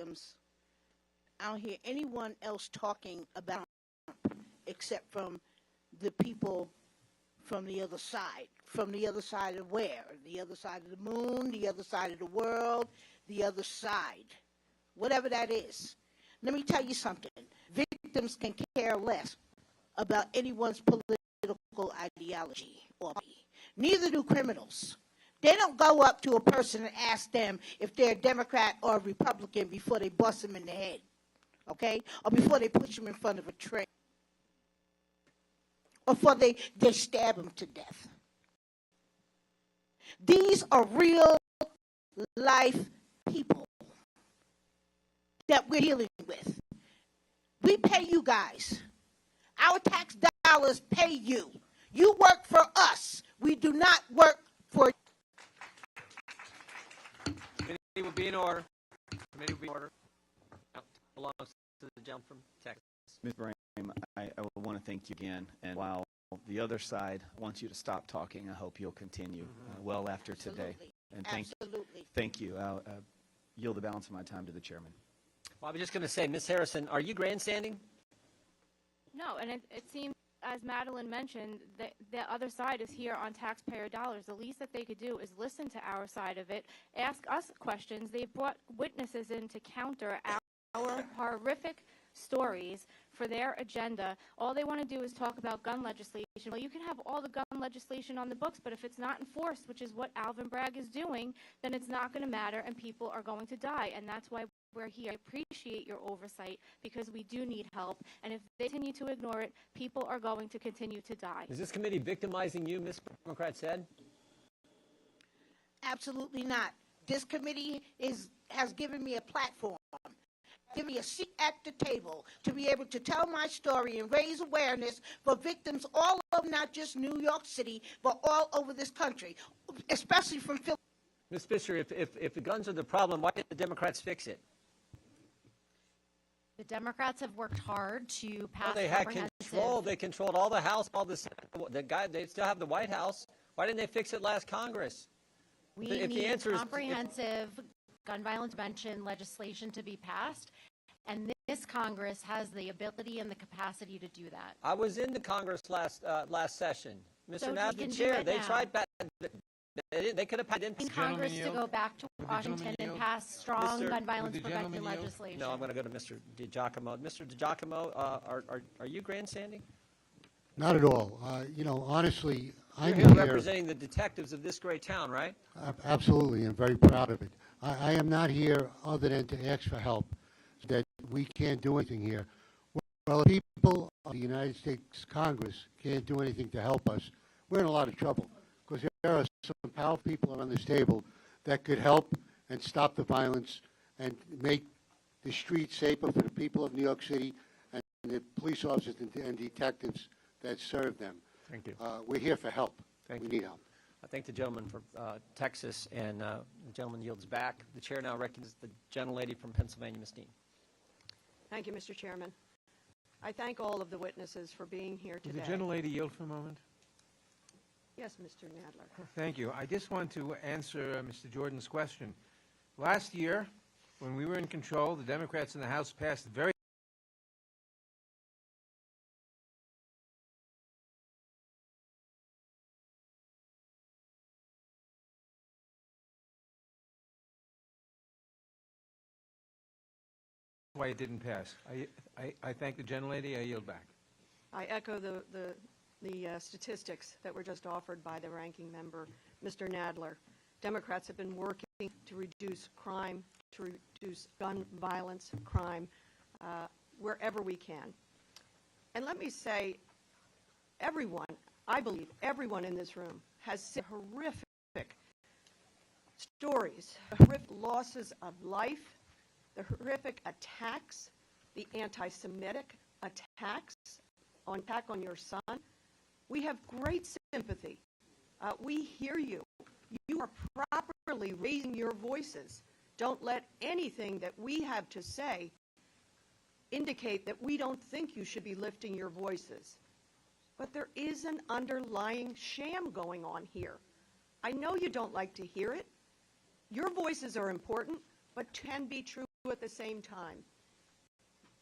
victims, I don't hear anyone else talking about except from the people from the other side. From the other side of where? The other side of the moon, the other side of the world, the other side. Whatever that is. Let me tell you something. Victims can care less about anyone's political ideology or neither do criminals. They don't go up to a person and ask them if they're a Democrat or a Republican before they bust them in the head, okay? Or before they push them in front of a train. Or before they stab them to death. These are real life people that we're dealing with. We pay you guys. Our tax dollars pay you. You work for us. We do not work for you. Committee will be in order. Committee will be in order. Belongs to the gentleman from Texas. Ms. Brame, I want to thank you again. And while the other side wants you to stop talking, I hope you'll continue well after today. And thank you. I'll yield the balance of my time to the chairman. Well, I was just going to say, Ms. Harrison, are you grandstanding? No, and it seems, as Madeline mentioned, that the other side is here on taxpayer dollars. The least that they could do is listen to our side of it, ask us questions. They've brought witnesses in to counter our horrific stories for their agenda. All they want to do is talk about gun legislation. Well, you can have all the gun legislation on the books, but if it's not enforced, which is what Alvin Bragg is doing, then it's not going to matter and people are going to die. And that's why we're here. I appreciate your oversight because we do need help. And if they continue to ignore it, people are going to continue to die. Is this committee victimizing you, Ms. Democrat said? Absolutely not. This committee has given me a platform. Give me a seat at the table to be able to tell my story and raise awareness for victims all over, not just New York City, but all over this country, especially from Philadelphia. Ms. Fisher, if the guns are the problem, why didn't the Democrats fix it? The Democrats have worked hard to pass. Well, they had control. They controlled all the House, all the Senate. They still have the White House. Why didn't they fix it last Congress? We need comprehensive gun violence prevention legislation to be passed, and this Congress has the ability and the capacity to do that. I was in the Congress last session. Mr. Knapp, the can chair, do it they now. tried back. They could have had Congress to go back to Washington and pass strong gun violence prevention legislation. No, I'm going to go to Mr. DiGiacomo. Mr. DiGiacomo, are you grandstanding? Not at all. Honestly, You're I'm here representing the detectives of this great town, right? Absolutely, and very proud of it. I am not here other than to ask for help, that we can't do anything here. Well, if people of the United States Congress can't do anything to help us, we're in a lot of trouble, because there are some powerful people around this table that could help and stop the violence and make the streets safer for the people of New York City and the police officers and detectives that serve them. Thank you. We're here for help. We need help. I thank the gentleman from Texas, and the gentleman yields back. The chair now recognizes the gentlelady from Pennsylvania, Ms. Dean. Thank you, Mr. Chairman. I thank all of the witnesses for being here today. Would the gentlelady yield for a moment? Yes, Mr. Nadler. Thank you. I just want to answer Mr. Jordan's question. Last year, when we were in control, the Democrats in the House passed a very why it didn't pass. I thank the gentlelady. I yield back. I echo the statistics that were just offered by the ranking member, Mr. Nadler. Democrats have been working to reduce crime, to reduce gun violence, crime, wherever we can. And let me say, everyone, I believe everyone in this room has seen horrific stories, horrific losses of life, the horrific attacks, the anti-Semitic attacks, attack on your son. We have great sympathy. We hear you. You are properly raising your voices. Don't let anything that we have to say indicate that we don't think you should be lifting your voices. But there is an underlying sham going on here. I know you don't like to hear it. Your voices are important, but can be true at the same time.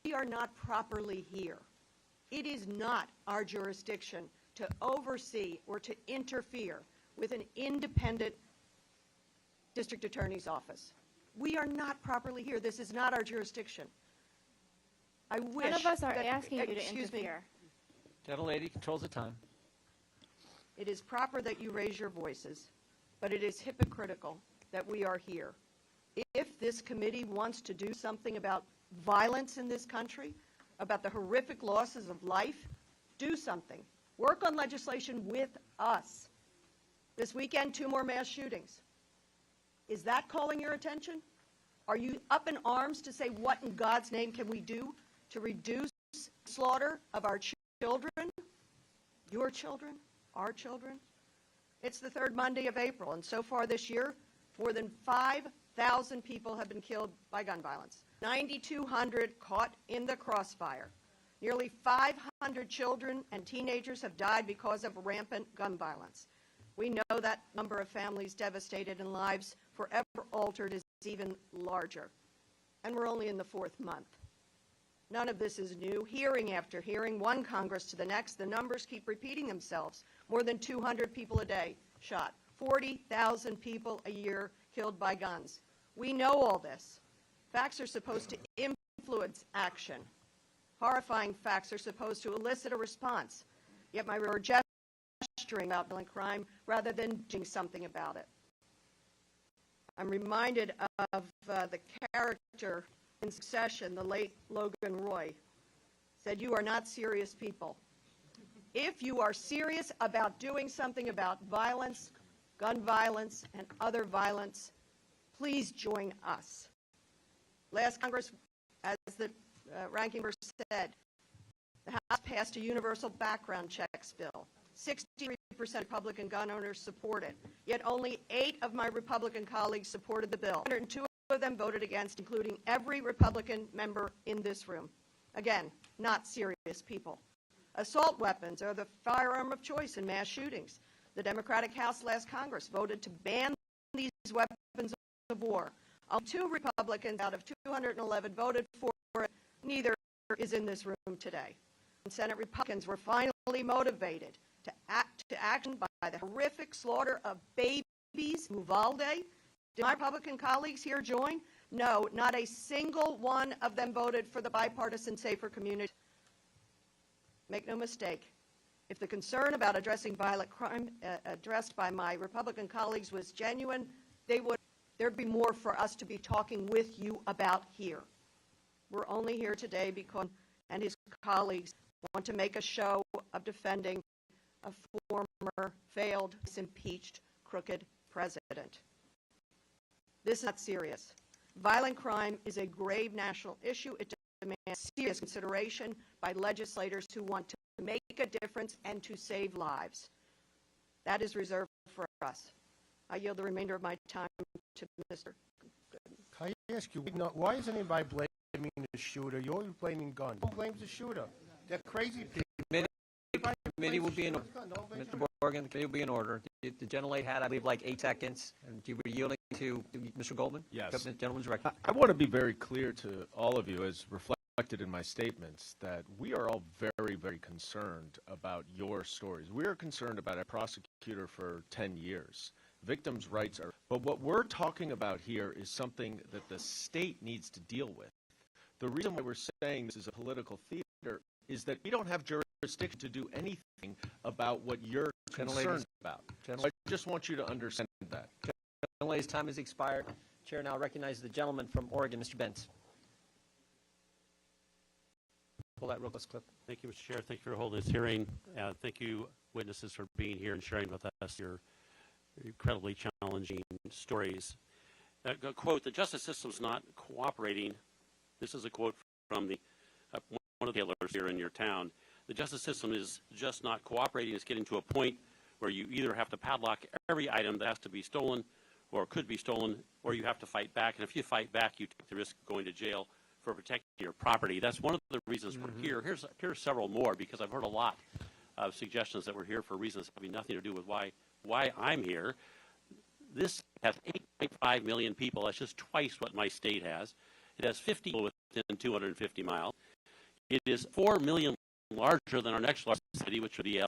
We are not properly here. It is not our jurisdiction to oversee or to interfere with an independent district attorney's office. We are not properly here. This is not our jurisdiction. I wish. None of us are that- asking you to excuse me. interfere. Gentlelady controls the time. It is proper that you raise your voices, but it is hypocritical that we are here. If this committee wants to do something about violence in this country, about the horrific losses of life, do something. Work on legislation with us. This weekend, 2 more mass shootings. Is that calling your attention? Are you up in arms to say, what in God's name can we do to reduce slaughter of our children, your children, our children? It's the 3rd Monday of April, and so far this year, more than 5,000 people have been killed by gun violence. 9,200 caught in the crossfire. Nearly 500 children and teenagers have died because of rampant gun violence. We know that number of families devastated and lives forever altered is even larger. And we're only in the 4th month. None of this is new. Hearing after hearing, one Congress to the next, the numbers keep repeating themselves. More than 200 people a day shot. 40,000 people a year killed by guns. We know all this. Facts are supposed to influence action. Horrifying facts are supposed to elicit a response. Yet my gesturing about violent crime rather than doing something about it. I'm reminded of the character in Succession, the late Logan Roy, said, "You are not serious people. If you are serious about doing something about violence, gun violence, and other violence, please join us." Last Congress, as the ranking member said, the House passed a universal background checks bill. 63% Republican gun owners support it, yet only 8 of my Republican colleagues supported the bill. 102 of them voted against, including every Republican member in this room. Again, not serious people. Assault weapons are the firearm of choice in mass shootings. The Democratic House last Congress voted to ban these weapons of war. Only 2 Republicans out of 211 voted for it. Neither is in this room today. And Senate Republicans were finally motivated to action by the horrific slaughter of babies in Uvalde. Did my Republican colleagues here join? No, not a single one of them voted for the bipartisan Safer Community. Make no mistake, if the concern about addressing violent crime addressed by my Republican colleagues was genuine, there'd be more for us to be talking with you about here. We're only here today because and his colleagues want to make a show of defending a former failed, impeached, crooked president. This is not serious. Violent crime is a grave national issue. It demands serious consideration by legislators who want to make a difference and to save lives. That is reserved for us. I yield the remainder of my time to Mr. Goodman. Can I ask you, why isn't anybody blaming the shooter? You're always blaming guns. Who blames the shooter? They're crazy people. Committee will be in, Mr. Borgen, the committee will be in order. The gentlelady had, I believe, like 8 seconds. And you were yielding to Mr. Goldman? Yes. The gentleman's directed. I want to be very clear to all of you, as reflected in my statements, that we are all very, very concerned about your stories. We are concerned about a prosecutor for 10 years. Victims' rights are, but what we're talking about here is something that the state needs to deal with. The reason why we're saying this is a political theater is that we don't have jurisdiction to do anything about what you're concerned about. So I just want you to understand that. Gentlelady's time has expired. Chair now recognizes the gentleman from Oregon, Mr. Bentz. Pull that real close clip. Thank you, Mr. Chair. Thank you for holding this hearing. Thank you, witnesses, for being here and sharing with us your incredibly challenging stories. A quote, "The justice system's not cooperating." This is a quote from one of the jailers here in your town. "The justice system is just not cooperating. It's getting to a point where you either have to padlock every item that has to be stolen or could be stolen, or you have to fight back. And if you fight back, you take the risk of going to jail for protecting your property." That's one of the reasons we're here. Here's several more, because I've heard a lot of suggestions that we're here for reasons having nothing to do with why I'm here. This has 8.5 million people. That's just twice what my state has. It has 50 people within 250 miles. It is 4 million larger than our next largest city, which would be It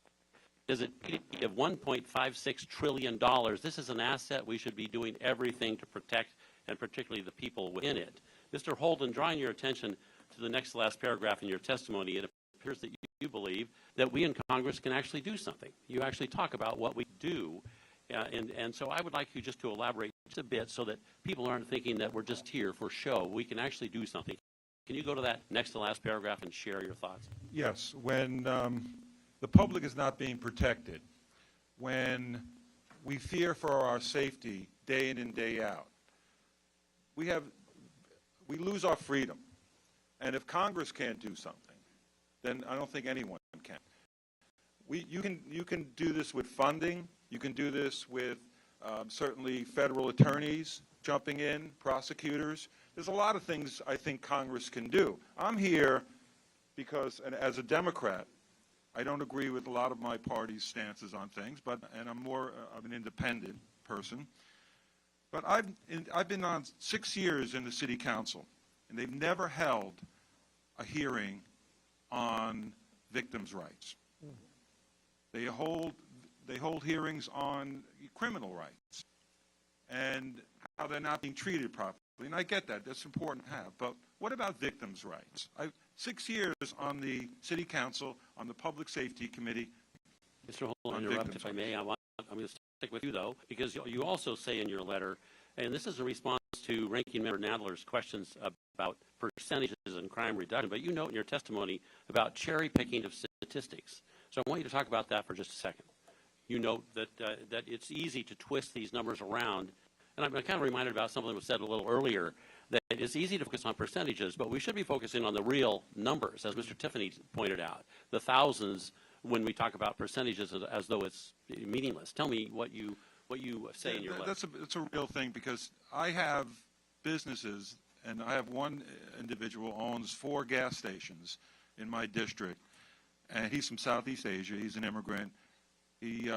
is a GDP of $1.56 trillion. This is an asset we should be doing everything to protect, and particularly the people within it. Mr. Holden, drawing your attention to the next to last paragraph in your testimony, it appears that you believe that we in Congress can actually do something. You actually talk about what we do, and so I would like you just to elaborate just a bit so that people aren't thinking that we're just here for show. We can actually do something. Can you go to that next to last paragraph and share your thoughts? Yes. When the public is not being protected, when we fear for our safety day in and day out, we lose our freedom. And if Congress can't do something, then I don't think anyone can. You can do this with funding. You can do this with certainly federal attorneys jumping in, prosecutors. There's a lot of things I think Congress can do. I'm here because, and as a Democrat, I don't agree with a lot of my party's stances on things, and I'm more of an independent person. But I've been on 6 years in the city council, and they've never held a hearing on victims' rights. They hold hearings on criminal rights and how they're not being treated properly. And I get that. That's important to have. But what about victims' rights? 6 years on the city council, on the public safety committee. Mr. Holden, interrupt if I may. I'm going to stick with you, though, because you also say in your letter, and this is a response to Ranking Member Nadler's questions about percentages and crime reduction, but you note in your testimony about cherry picking of statistics. So I want you to talk about that for just a second. You note that it's easy to twist these numbers around, and I'm kind of reminded about something that was said a little earlier, that it's easy to focus on percentages, but we should be focusing on the real numbers, as Mr. Tiffany pointed out, the thousands when we talk about percentages as though it's meaningless. Tell me what you say in your letter. That's a real thing, because I have businesses, and I have one individual owns 4 gas stations in my district, and he's from Southeast Asia. He's an immigrant. He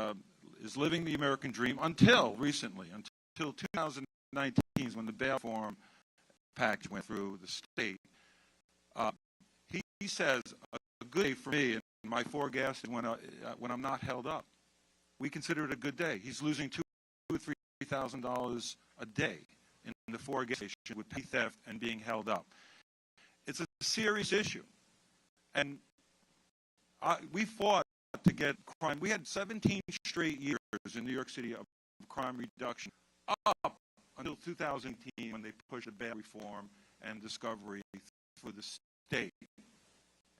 is living the American dream until recently, until 2019, when the bail reform package went through the state. He says a good day for me and my 4 gas stations when I'm not held up. We consider it a good day. He's losing $2,000 or $3,000 a day in the 4 gas stations with petty theft and being held up. It's a serious issue, and we fought to get crime. We had 17 straight years in New York City of crime reduction, up until 2010 when they pushed the bail reform and discovery for the state.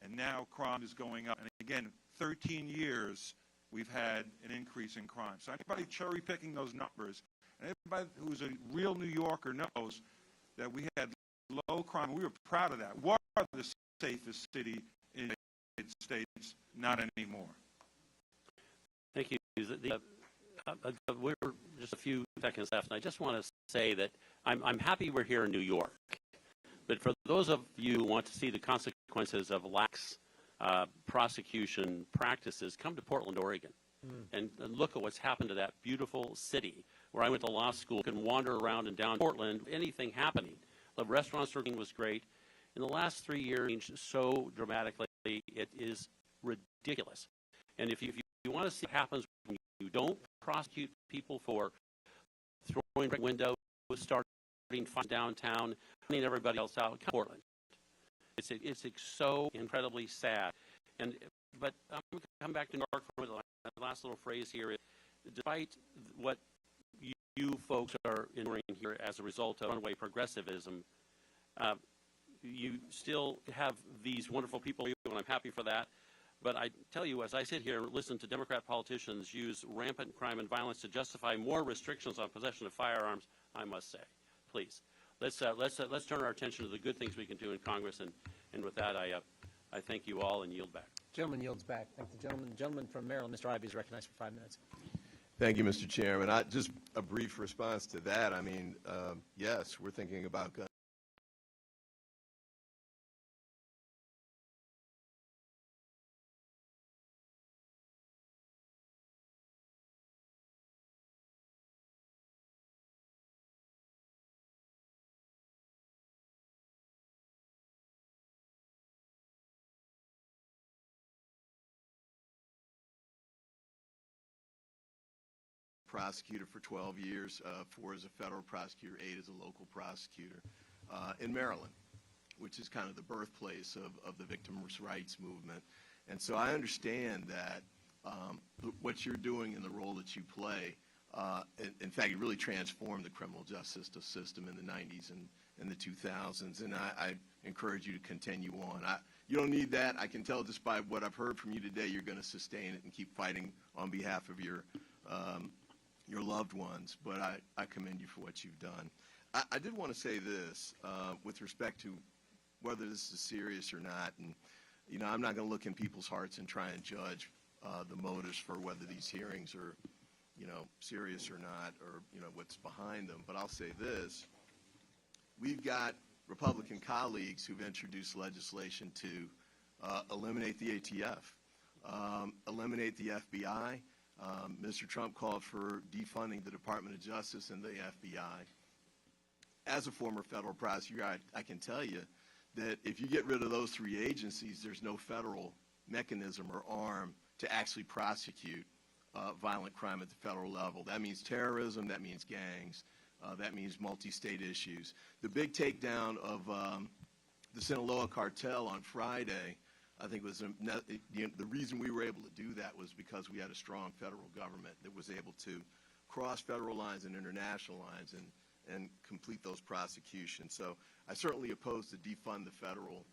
And now crime is going up. And again, 13 years we've had an increase in crime. So anybody cherry picking those numbers, and everybody who's a real New Yorker knows that we had low crime. We were proud of that. We are the safest city in the United States, not anymore. Thank you. We're just a few seconds left, and I just want to say that I'm happy we're here in New York. But for those of you who want to see the consequences of lax prosecution practices, come to Portland, Oregon, and look at what's happened to that beautiful city where I went to law school. You can wander around in down Portland, anything happening. The restaurant serving was great. In the last 3 years, changed so dramatically, it is ridiculous. And if you want to see what happens when you don't prosecute people for throwing windows, starting fires downtown, running everybody else out, come to Portland. It's so incredibly sad. But I'm going to come back to New York for the last little phrase here. Despite what you folks are enduring here as a result of runaway progressivism, you still have these wonderful people, and I'm happy for that. But I tell you, as I sit here and listen to Democrat politicians use rampant crime and violence to justify more restrictions on possession of firearms, I must say, please, let's turn our attention to the good things we can do in Congress. And with that, I thank you all and yield back. Gentleman yields back. Thank the gentleman. The gentleman from Maryland, Mr. Ivey, is recognized for 5 minutes. Thank you, Mr. Chairman. Just a brief response to that. I mean, yes, we're thinking about gun prosecutor for 12 years, 4 as a federal prosecutor, 8 as a local prosecutor in Maryland, which is kind of the birthplace of the victims' rights movement. And so I understand that what you're doing and the role that you play, in fact, it really transformed the criminal justice system in the 90s and the 2000s, and I encourage you to continue on. You don't need that. I can tell just by what I've heard from you today, you're going to sustain it and keep fighting on behalf of your loved ones, but I commend you for what you've done. I did want to say this with respect to whether this is serious or not, and I'm not going to look in people's hearts and try and judge the motives for whether these hearings are, serious or not, or, what's behind them. But I'll say this. We've got Republican colleagues who've introduced legislation to eliminate the ATF, eliminate the FBI. Mr. Trump called for defunding the Department of Justice and the FBI. As a former federal prosecutor, I can tell you that if you get rid of those 3 agencies, there's no federal mechanism or arm to actually prosecute violent crime at the federal level. That means terrorism, that means gangs, that means multi-state issues. The big takedown of the Sinaloa cartel on Friday, I think was the reason we were able to do that was because we had a strong federal government that was able to cross federal lines and international lines and complete those prosecutions. So I certainly oppose to defund the federal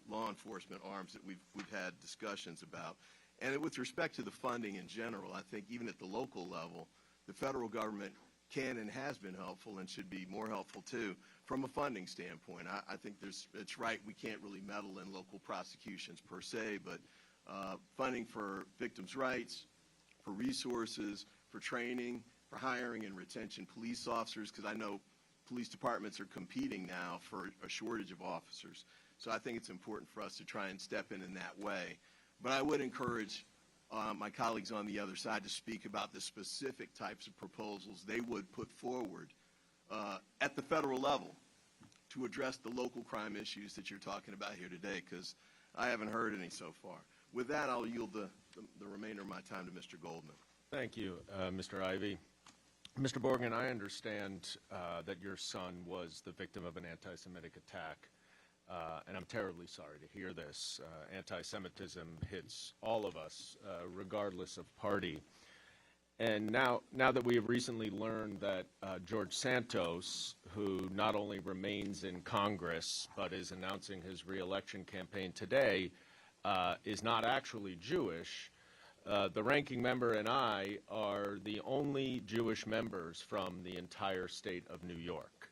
law enforcement arms that we've had discussions about. And with respect to the funding in general, I think even at the local level, the federal government can and has been helpful and should be more helpful too from a funding standpoint. I think it's right, we can't really meddle in local prosecutions per se, but funding for victims' rights, for resources, for training, for hiring and retention police officers, because I know police departments are competing now for a shortage of officers. So I think it's important for us to try and step in that way. But I would encourage my colleagues on the other side to speak about the specific types of proposals they would put forward at the federal level to address the local crime issues that you're talking about here today, because I haven't heard any so far. With that, I'll yield the remainder of my time to Mr. Goldman. Thank you, Mr. Ivey. Mr. Borgen, I understand that your son was the victim of an anti-Semitic attack, and I'm terribly sorry to hear this. Anti-Semitism hits all of us, regardless of party. And now that we have recently learned that George Santos, who not only remains in Congress but is announcing his re-election campaign today, is not actually Jewish, the ranking member and I are the only Jewish members from the entire state of New York.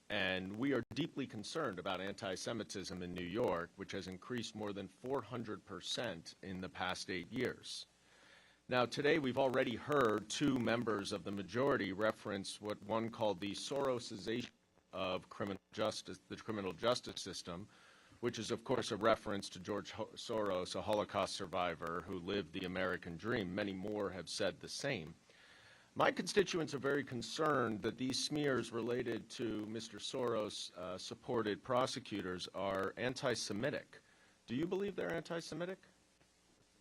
And we are deeply concerned about anti-Semitism in New York, which has increased more than 400% in the past 8 years. Now, today we've already heard 2 members of the majority reference what one called the Sorosization of the criminal justice system, which is, of course, a reference to George Soros, a Holocaust survivor who lived the American dream. Many more have said the same. My constituents are very concerned that these smears related to Mr. Soros-supported prosecutors are anti-Semitic. Do you believe they're anti-Semitic?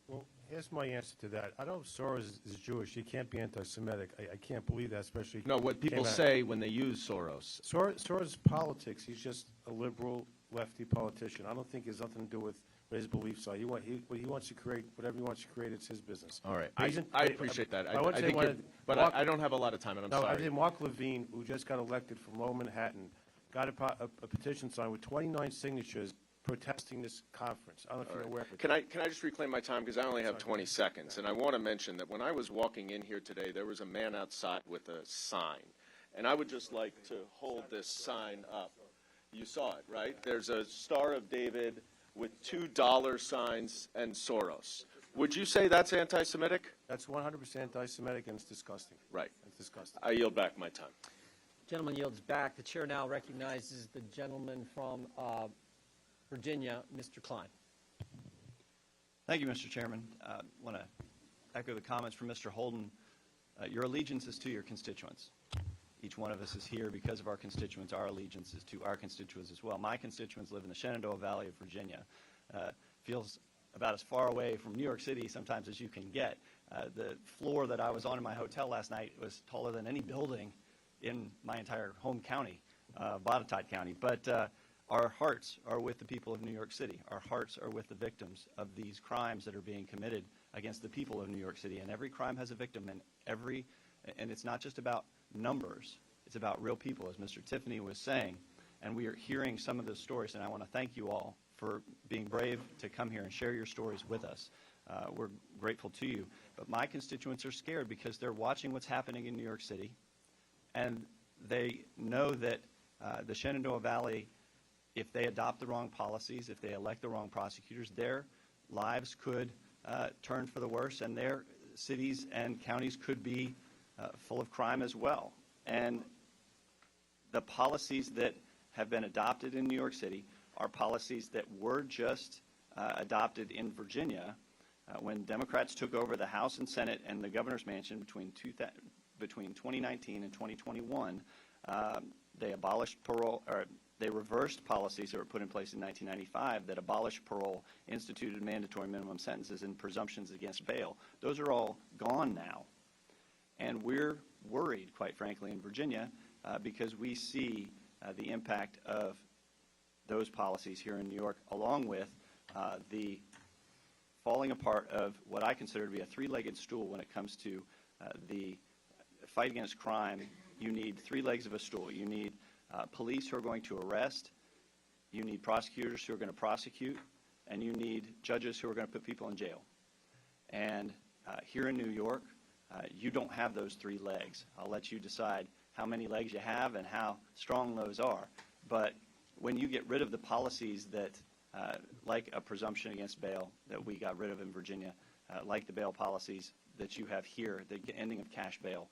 Well, here's my answer to that. I know Soros is Jewish. He can't be anti-Semitic. I can't believe that, especially... No, what people say when they use Soros. Soros' politics, he's just a liberal, lefty politician. I don't think it has nothing to do with what his beliefs are. He wants to create whatever he wants to create. It's his business. All right. I appreciate that. I don't have a lot of time, and I'm sorry. I think Mark Levine, who just got elected from Lower Manhattan, got a petition signed with 29 signatures protesting this conference. I don't know if you're aware of it. Can I just reclaim my time, because I only have 20 seconds, and I want to mention that when I was walking in here today, there was a man outside with a sign, and I would just like to hold this sign up. You saw it, right? There's a Star of David with 2 dollar signs and Soros. Would you say that's anti-Semitic? That's 100% anti-Semitic, and it's disgusting. Right. It's disgusting. I yield back my time. Gentleman yields back. The chair now recognizes the gentleman from Virginia, Mr. Klein. Thank you, Mr. Chairman. I want to echo the comments from Mr. Holden. Your allegiance is to your constituents. Each one of us is here because of our constituents. Our allegiance is to our constituents as well. My constituents live in the Shenandoah Valley of Virginia. Feels about as far away from New York City sometimes as you can get. The floor that I was on in my hotel last night was taller than any building in my entire home county, Botetourt County. But our hearts are with the people of New York City. Our hearts are with the victims of these crimes that are being committed against the people of New York City. And every crime has a victim, and it's not just about numbers. It's about real people, as Mr. Tiffany was saying. And we are hearing some of those stories, and I want to thank you all for being brave to come here and share your stories with us. We're grateful to you. But my constituents are scared because they're watching what's happening in New York City, and they know that the Shenandoah Valley, if they adopt the wrong policies, if they elect the wrong prosecutors, their lives could turn for the worse, and their cities and counties could be full of crime as well. And the policies that have been adopted in New York City are policies that were just adopted in Virginia when Democrats took over the House and Senate and the governor's mansion between 2019 and 2021. They abolished parole, or they reversed policies that were put in place in 1995 that abolished parole, instituted mandatory minimum sentences, and presumptions against bail. Those are all gone now. And we're worried, quite frankly, in Virginia because we see the impact of those policies here in New York, along with the falling apart of what I consider to be a three-legged stool when it comes to the fight against crime. You need three legs of a stool. You need police who are going to arrest, you need prosecutors who are going to prosecute, and you need judges who are going to put people in jail. And here in New York, you don't have those three legs. I'll let you decide how many legs you have and how strong those are. But when you get rid of the policies that, like a presumption against bail that we got rid of in Virginia, like the bail policies that you have here, the ending of cash bail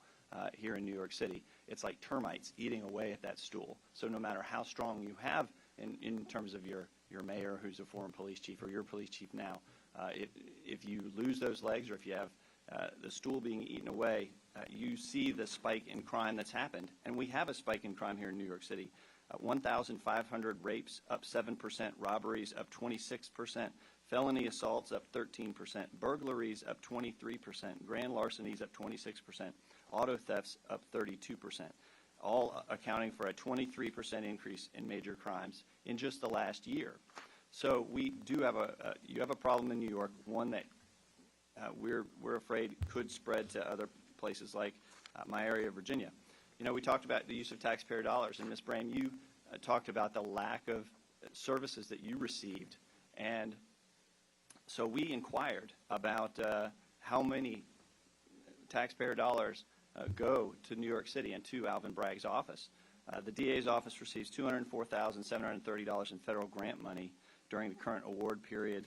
here in New York City, it's like termites eating away at that stool. So no matter how strong you have in terms of your mayor who's a former police chief or your police chief now, if you lose those legs or if you have the stool being eaten away, you see the spike in crime that's happened. And we have a spike in crime here in New York City. 1,500 rapes, up 7%, robberies up 26%, felony assaults up 13%, burglaries up 23%, grand larcenies up 26%, auto thefts up 32%, all accounting for a 23% increase in major crimes in just the last year. So we do have you have a problem in New York, one that we're afraid could spread to other places like my area of Virginia. You know, we talked about the use of taxpayer dollars, and Ms. Brame, you talked about the lack of services that you received. And so we inquired about how many taxpayer dollars go to New York City and to Alvin Bragg's office. The DA's office receives $204,730 in federal grant money during the current award period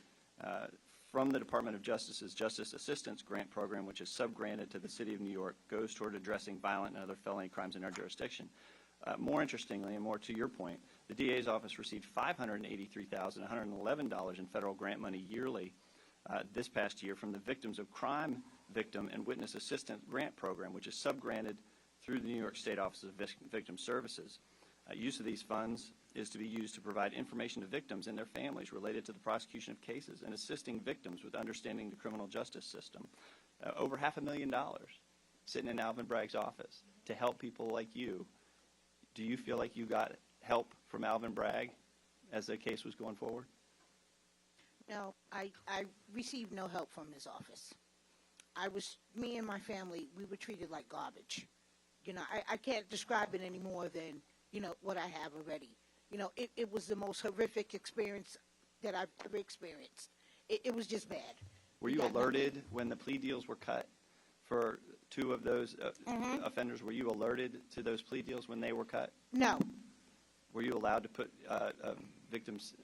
from the Department of Justice's Justice Assistance Grant Program, which is sub-granted to the City of New York, goes toward addressing violent and other felony crimes in our jurisdiction. More interestingly, and more to your point, the DA's office received $583,111 in federal grant money yearly this past year from the Victims of Crime Victim and Witness Assistance Grant Program, which is sub-granted through the New York State Office of Victim Services. Use of these funds is to be used to provide information to victims and their families related to the prosecution of cases and assisting victims with understanding the criminal justice system. Over $500,000 sitting in Alvin Bragg's office to help people like you. Do you feel like you got help from Alvin Bragg as the case was going forward? No, I received no help from his office. Me and my family, we were treated like garbage. You know, I can't describe it any more than, you know, what I have already. You know, it was the most horrific experience that I've ever experienced. It was just bad. Were you alerted when the plea deals were cut for two of those offenders? Were you alerted to those plea deals when they were cut? No. Were you allowed to put a victim's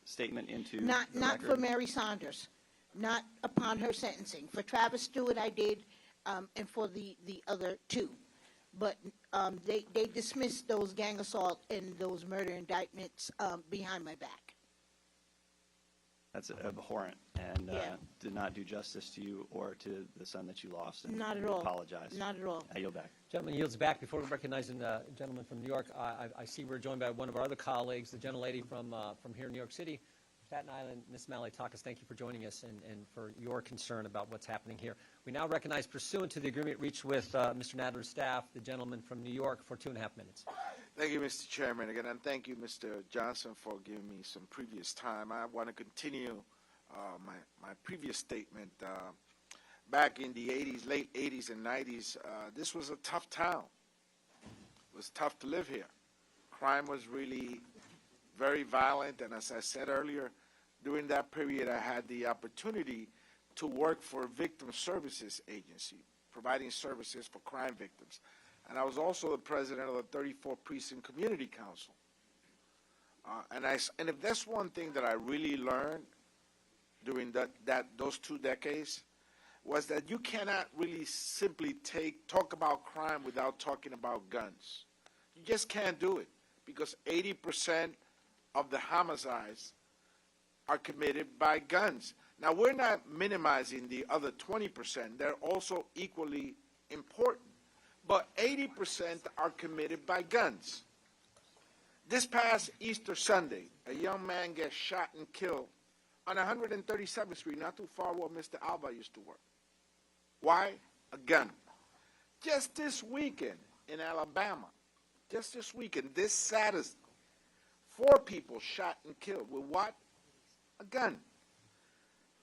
statement into Not record? for Mary Saunders. Not upon her sentencing. For Travis Stewart, I did, and for the other two. But they dismissed those gang assault and those murder indictments behind my back. That's abhorrent and did not do justice to you or to the son that you lost. And Not at all. Apologize. Not at all. I yield back. Gentleman yields back. Before recognizing the gentleman from New York, I see we're joined by one of our other colleagues, the gentlelady from here in New York City, Staten Island, Ms. Malaitakis, thank you for joining us and for your concern about what's happening here. We now recognize, pursuant to the agreement reached with Mr. Nadler's staff, the gentleman from New York for 2.5 minutes. Thank you, Mr. Chairman. Again, and thank you, Mr. Johnson, for giving me some previous time. I want to continue my previous statement. Back in the 80s, late 80s and 90s, this was a tough town. It was tough to live here. Crime was really very violent, and as I said earlier, during that period, I had the opportunity to work for a victim services agency, providing services for crime victims. And I was also the president of the 34th Precinct Community Council. And if that's one thing that I really learned during those 2 decades, was that you cannot really simply talk about crime without talking about guns. You just can't do it, because 80% of the homicides are committed by guns. Now, we're not minimizing the other 20%. They're also equally important. But 80% are committed by guns. This past Easter Sunday, a young man gets shot and killed on 137th Street, not too far where Mr. Alva used to work. Why? A gun. Just this weekend in Alabama, just this weekend, this Saturday, 4 people shot and killed with what? A gun.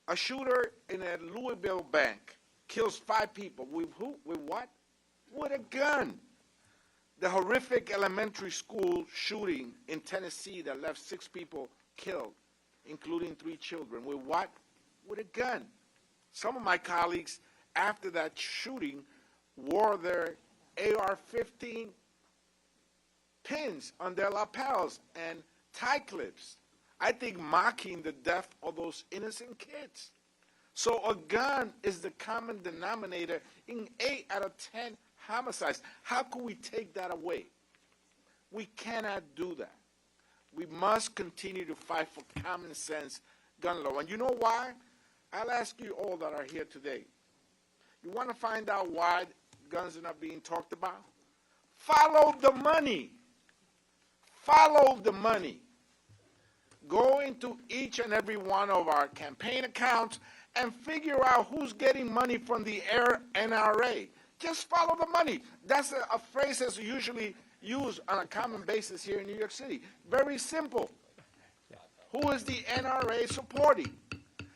A shooter in a Louisville bank kills 5 people with who? With what? With a gun. The horrific elementary school shooting in Tennessee that left 6 people killed, including 3 children. With what? With a gun. Some of my colleagues, after that shooting, wore their AR-15 pins on their lapels and tie clips, I think mocking the death of those innocent kids. So a gun is the common denominator in 8 out of 10 homicides. How can we take that away? We cannot do that. We must continue to fight for common sense gun law. And you know why? I'll ask you all that are here today. You want to find out why guns are not being talked about? Follow the money. Follow the money. Go into each and every one of our campaign accounts and figure out who's getting money from the NRA. Just follow the money. That's a phrase that's usually used on a common basis here in New York City. Very simple. Who is the NRA supporting?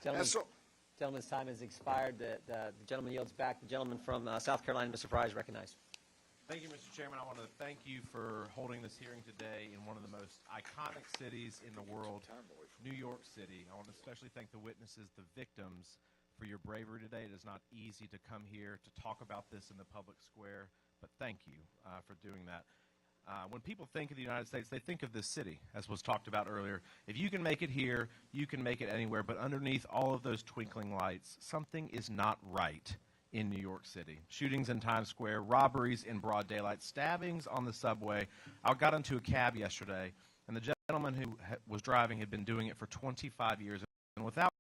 Gentleman's time has expired. The gentleman yields back. The gentleman from South Carolina, Mr. Fry, is recognized. Thank you, Mr. Chairman. I want to thank you for holding this hearing today in one of the most iconic cities in the world, New York City. I want to especially thank the witnesses, the victims, for your bravery today. It is not easy to come here to talk about this in the public square, but thank you for doing that. When people think of the United States, they think of this city, as was talked about earlier. If you can make it here, you can make it anywhere, but underneath all of those twinkling lights, something is not right in New York City. Shootings in Times Square, robberies in broad daylight, stabbings on the subway. I got into a cab yesterday, and the gentleman who was driving had been doing it for 25 years, and without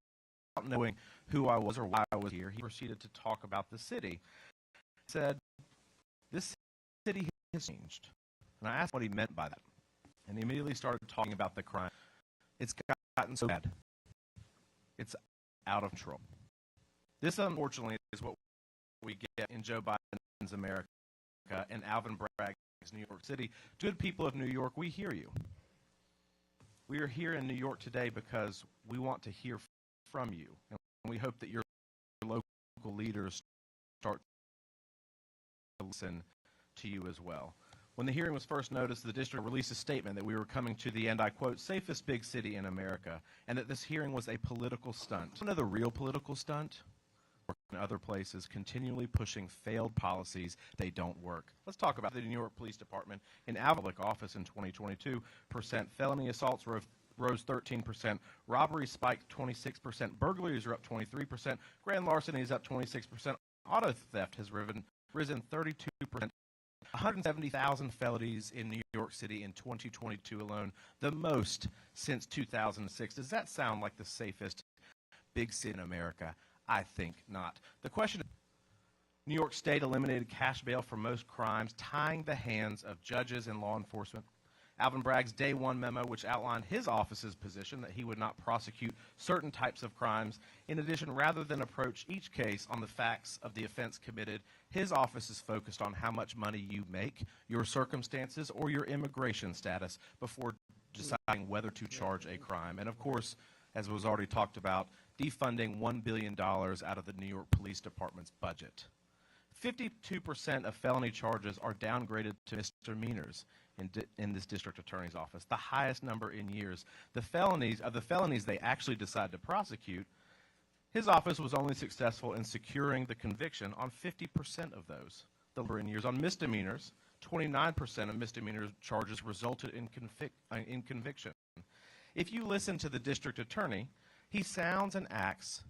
knowing who I was or why I was here, he proceeded to talk about the city. He said, "This city has changed." And I asked what he meant by that. And he immediately started talking about the crime. It's gotten so bad. It's out of control. This, unfortunately, is what we get in Joe Biden's America and Alvin Bragg's New York City. Good people of New York, we hear you. We are here in New York today because we want to hear from you. And we hope that your local leaders start to listen to you as well. When the hearing was first noticed, the district released a statement that we were coming to the, and I quote, safest big city in America, and that this hearing was a political stunt. Another real political stunt? In other places, continually pushing failed policies, they don't work. Let's talk about the New York Police Department. In Alvis office in 2022, felony assaults rose 13%, robberies spiked 26%, burglaries are up 23%, grand larceny is up 26%, auto theft has risen 32%. 170,000 felonies in New York City in 2022 alone, the most since 2006. Does that sound like the safest big city in America? I think not. The question is, New York State eliminated cash bail for most crimes, tying the hands of judges and law enforcement. Alvin Bragg's Day One memo, which outlined his office's position that he would not prosecute certain types of crimes. In addition, rather than approach each case on the facts of the offense committed, his office is focused on how much money you make, your circumstances, or your immigration status before deciding whether to charge a crime. And of course, as was already talked about, defunding $1 billion out of the New York Police Department's budget. 52% of felony charges are downgraded to misdemeanors in this district attorney's office, the highest number in years. The felonies they actually decide to prosecute, his office was only successful in securing the conviction on 50% of those. The number in years on misdemeanors, 29% of misdemeanor charges resulted in conviction. If you listen to the district attorney, he sounds and acts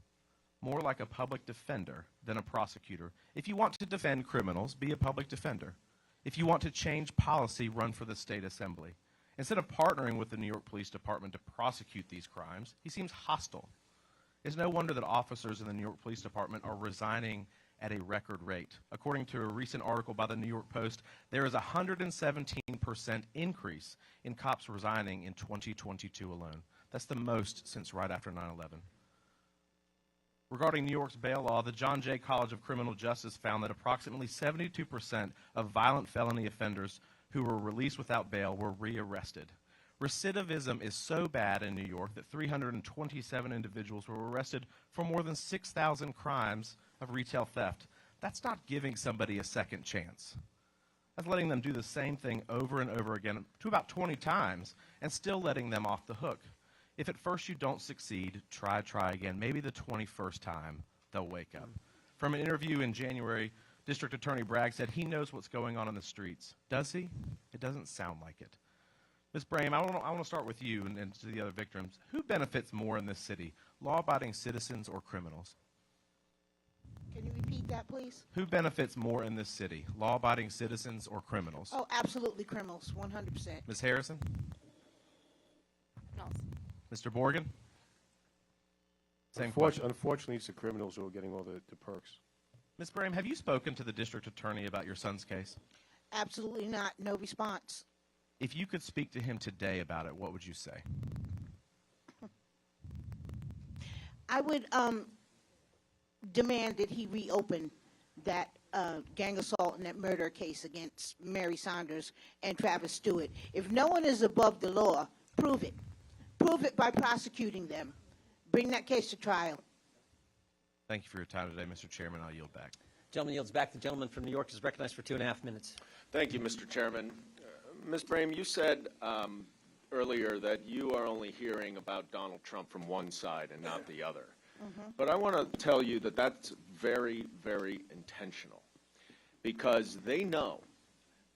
more like a public defender than a prosecutor. If you want to defend criminals, be a public defender. If you want to change policy, run for the state assembly. Instead of partnering with the New York Police Department to prosecute these crimes, he seems hostile. It's no wonder that officers in the New York Police Department are resigning at a record rate. According to a recent article by the New York Post, there is a 117% increase in cops resigning in 2022 alone. That's the most since right after 9/11. Regarding New York's bail law, the John Jay College of Criminal Justice found that approximately 72% of violent felony offenders who were released without bail were rearrested. Recidivism is so bad in New York that 327 individuals were arrested for more than 6,000 crimes of retail theft. That's not giving somebody a second chance. That's letting them do the same thing over and over again to about 20 times and still letting them off the hook. If at first you don't succeed, try again. Maybe the 21st time they'll wake up. From an interview in January, District Attorney Bragg said he knows what's going on in the streets. Does he? It doesn't sound like it. Ms. Brame, I want to start with you and to the other victims. Who benefits more in this city, law-abiding citizens or criminals? Can you repeat that, please? Who benefits more in this city, law-abiding citizens or criminals? Oh, absolutely criminals, 100%. Ms. Harrison? No. Mr. Borgen? Unfortunately, it's the criminals who are getting all the perks. Ms. Brame, have you spoken to the district attorney about your son's case? Absolutely not. No response. If you could speak to him today about it, what would you say? I would demand that he reopen that gang assault and that murder case against Mary Saunders and Travis Stewart. If no one is above the law, prove it. Prove it by prosecuting them. Bring that case to trial. Thank you for your time today, Mr. Chairman. I'll yield back. Gentleman yields back. The gentleman from New York is recognized for 2.5 minutes. Thank you, Mr. Chairman. Ms. Brame, you said earlier that you are only hearing about Donald Trump from one side and not the other. But I want to tell you that that's very, very intentional, because they know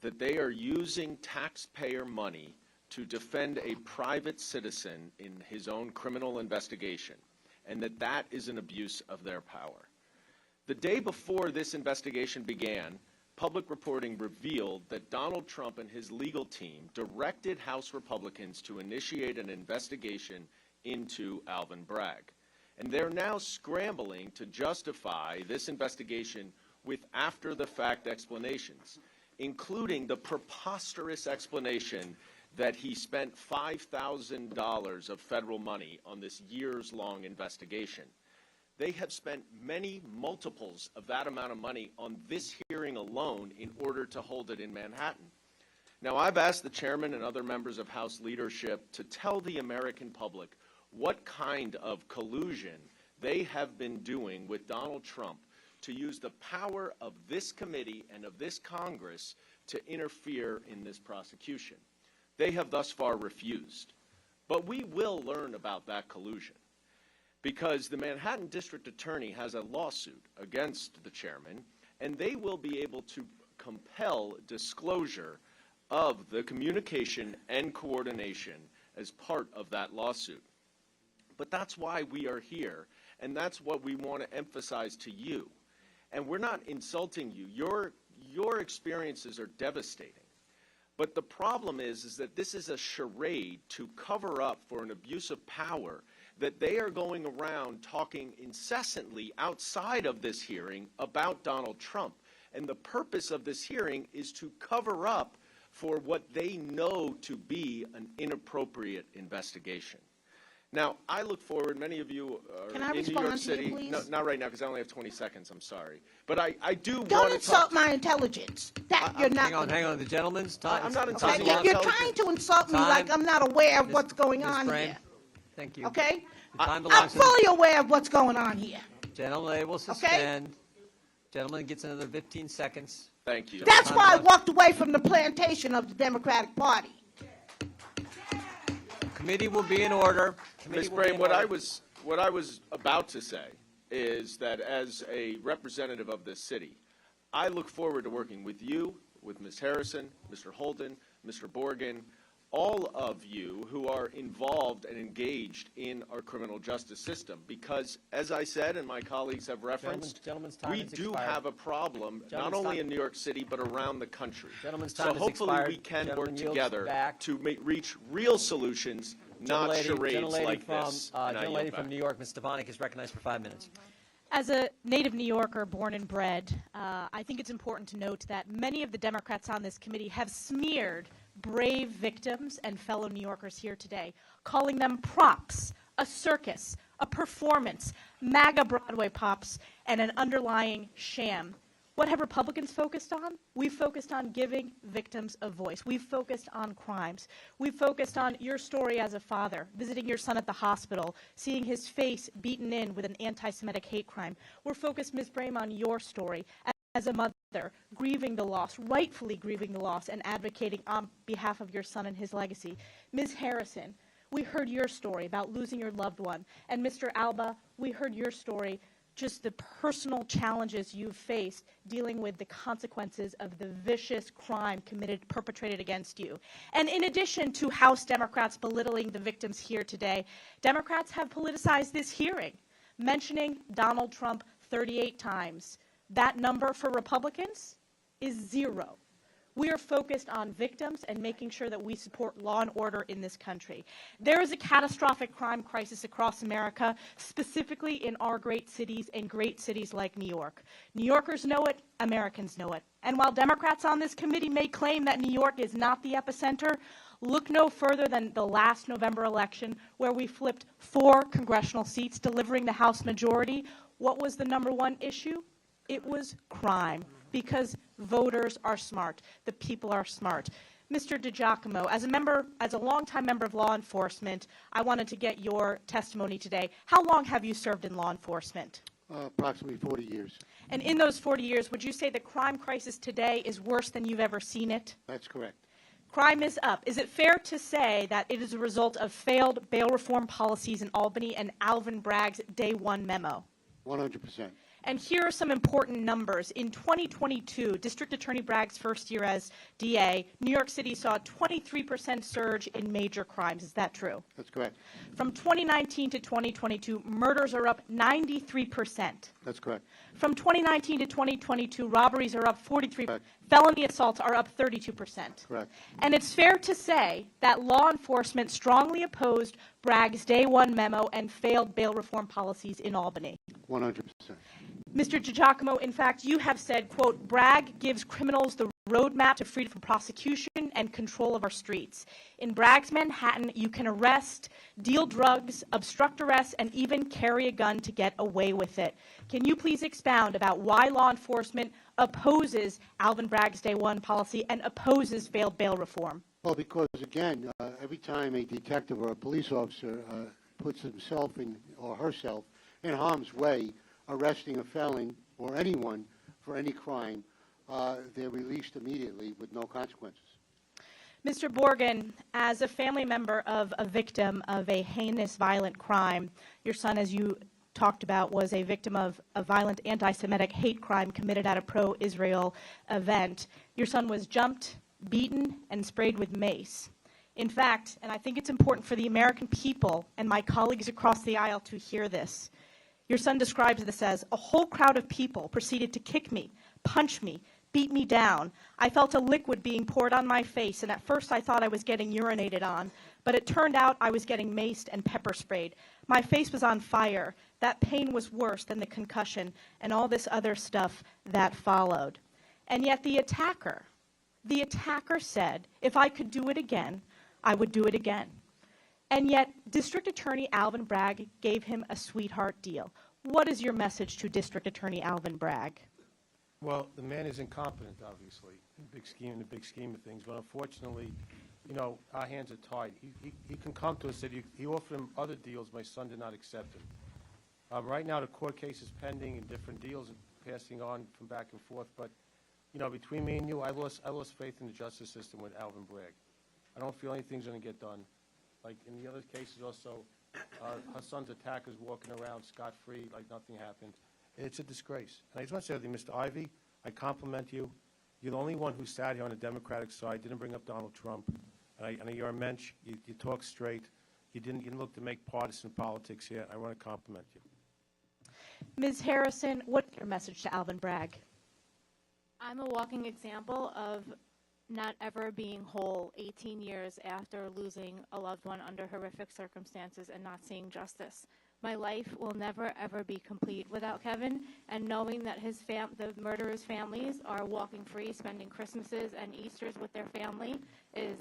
that they are using taxpayer money to defend a private citizen in his own criminal investigation, and that is an abuse of their power. The day before this investigation began, public reporting revealed that Donald Trump and his legal team directed House Republicans to initiate an investigation into Alvin Bragg. And they're now scrambling to justify this investigation with after-the-fact explanations, including the preposterous explanation that he spent $5,000 of federal money on this years-long investigation. They have spent many multiples of that amount of money on this hearing alone in order to hold it in Manhattan. Now, I've asked the chairman and other members of House leadership to tell the American public what kind of collusion they have been doing with Donald Trump to use the power of this committee and of this Congress to interfere in this prosecution. They have thus far refused. But we will learn about that collusion, because the Manhattan District Attorney has a lawsuit against the chairman, and they will be able to compel disclosure of the communication and coordination as part of that lawsuit. But that's why we are here, and that's what we want to emphasize to you. And we're not insulting you. Your experiences are devastating. But the problem is that this is a charade to cover up for an abuse of power, that they are going around talking incessantly outside of this hearing about Donald Trump. And the purpose of this hearing is to cover up for what they know to be an inappropriate investigation. Now, I look forward, many of you Can I are in New respond York to you, City. please? No, not right now, because I only have 20 seconds, I'm sorry. But I do want to Don't talk. insult my intelligence. That you're not. Hang on, the gentleman's time. I'm not Okay, insulting your you're intelligence. trying to insult me Time. like I'm not aware of what's going Ms. on Brame, here. Thank you. Okay? Time I'm belongs to fully aware of what's going on here. Gentleman will suspend. Gentleman gets another 15 seconds. Thank you. That's why I walked away from the plantation of the Democratic Party. Committee will be in order. Ms. Brame, what I was about to say is that as a representative of this city, I look forward to working with you, with Ms. Harrison, Mr. Holden, Mr. Borgen, all of you who are involved and engaged in our criminal justice system, because as I said, and my colleagues have referenced, Gentleman's time we has do expired. have a problem, not Gentleman's only time- in New York City, but around the country. Gentleman's time So has hopefully expired. we can Gentleman work yields together back. to reach real solutions, not charades like from, this. And I yield Gentlelady back. from New York, Ms. Stefanik, is recognized for 5 minutes. As a native New Yorker, born and bred, I think it's important to note that many of the Democrats on this committee have smeared brave victims and fellow New Yorkers here today, calling them props, a circus, a performance, MAGA Broadway pops, and an underlying sham. What have Republicans focused on? We've focused on giving victims a voice. We've focused on crimes. We've focused on your story as a father, visiting your son at the hospital, seeing his face beaten in with an anti-Semitic hate crime. We're focused, Ms. Brame, on your story as a mother, grieving the loss, rightfully grieving the loss, and advocating on behalf of your son and his legacy. Ms. Harrison, we heard your story about losing your loved one. And Mr. Alba, we heard your story, just the personal challenges you've faced dealing with the consequences of the vicious crime perpetrated against you. And in addition to House Democrats belittling the victims here today, Democrats have politicized this hearing, mentioning Donald Trump 38 times. That number for Republicans is 0. We are focused on victims and making sure that we support law and order in this country. There is a catastrophic crime crisis across America, specifically in our great cities and great cities like New York. New Yorkers know it, Americans know it. And while Democrats on this committee may claim that New York is not the epicenter, look no further than the last November election, where we flipped 4 congressional seats, delivering the House majority. What was the #1 issue? It was crime, because voters are smart. The people are smart. Mr. DiGiacomo, as a longtime member of law enforcement, I wanted to get your testimony today. How long have you served in law enforcement? Approximately 40 years. And in those 40 years, would you say the crime crisis today is worse than you've ever seen it? That's correct. Crime is up. Is it fair to say that it is a result of failed bail reform policies in Albany and Alvin Bragg's Day 1 memo? 100%. And here are some important numbers. In 2022, District Attorney Bragg's first year as DA, New York City saw a 23% surge in major crimes. Is that true? That's correct. From 2019 to 2022, murders are up 93%. That's correct. From 2019 to 2022, robberies are up 43%. Felony assaults are up 32%. Correct. And it's fair to say that law enforcement strongly opposed Bragg's Day 1 memo and failed bail reform policies in Albany. 100%. Mr. DiGiacomo, in fact, you have said, quote, Bragg gives criminals the roadmap to freedom from prosecution and control of our streets. In Bragg's Manhattan, you can arrest, deal drugs, obstruct arrest, and even carry a gun to get away with it. Can you please expound about why law enforcement opposes Alvin Bragg's Day 1 policy and opposes failed bail reform? Well, because, again, every time a detective or a police officer puts himself or herself in harm's way, arresting a felon or anyone for any crime, they're released immediately with no consequences. Mr. Borgen, as a family member of a victim of a heinous violent crime, your son, as you talked about, was a victim of a violent anti-Semitic hate crime committed at a pro-Israel event. Your son was jumped, beaten, and sprayed with mace. In fact, and I think it's important for the American people and my colleagues across the aisle to hear this, your son describes this as, a whole crowd of people proceeded to kick me, punch me, beat me down. I felt a liquid being poured on my face, and at first I thought I was getting urinated on, but it turned out I was getting maced and pepper sprayed. My face was on fire. That pain was worse than the concussion and all this other stuff that followed. And yet the attacker, The attacker said, if I could do it again, I would do it again. And yet, District Attorney Alvin Bragg gave him a sweetheart deal. What is your message to District Attorney Alvin Bragg? Well, the man is incompetent, obviously, in the big scheme of things. But unfortunately, you know, our hands are tied. He can come to us. He offered him other deals. My son did not accept them. Right now, the court case is pending and different deals are passing on from back and forth. But, you know, between me and you, I lost faith in the justice system with Alvin Bragg. I don't feel anything's going to get done. Like in the other cases also, her son's attackers walking around scot-free like nothing happened. It's a disgrace. And I just want to say something, Mr. Ivey, I compliment you. You're the only one who sat here on the Democratic side, didn't bring up Donald Trump. And you're a mensch. You talk straight. You didn't look to make partisan politics here. I want to compliment you. Ms. Harrison, what's your message to Alvin Bragg? I'm a walking example of not ever being whole 18 years after losing a loved one under horrific circumstances and not seeing justice. My life will never, ever be complete without Kevin, and knowing that the murderers' families are walking free, spending Christmases and Easters with their family is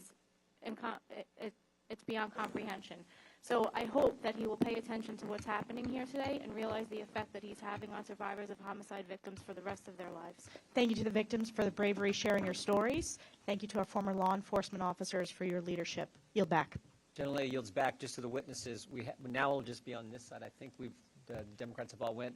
it's beyond comprehension. So I hope that he will pay attention to what's happening here today and realize the effect that he's having on survivors of homicide victims for the rest of their lives. Thank you to the victims for the bravery sharing your stories. Thank you to our former law enforcement officers for your leadership. Yield back. Gentlelady yields back just to the witnesses. Now we'll just be on this side. I think the Democrats have all went.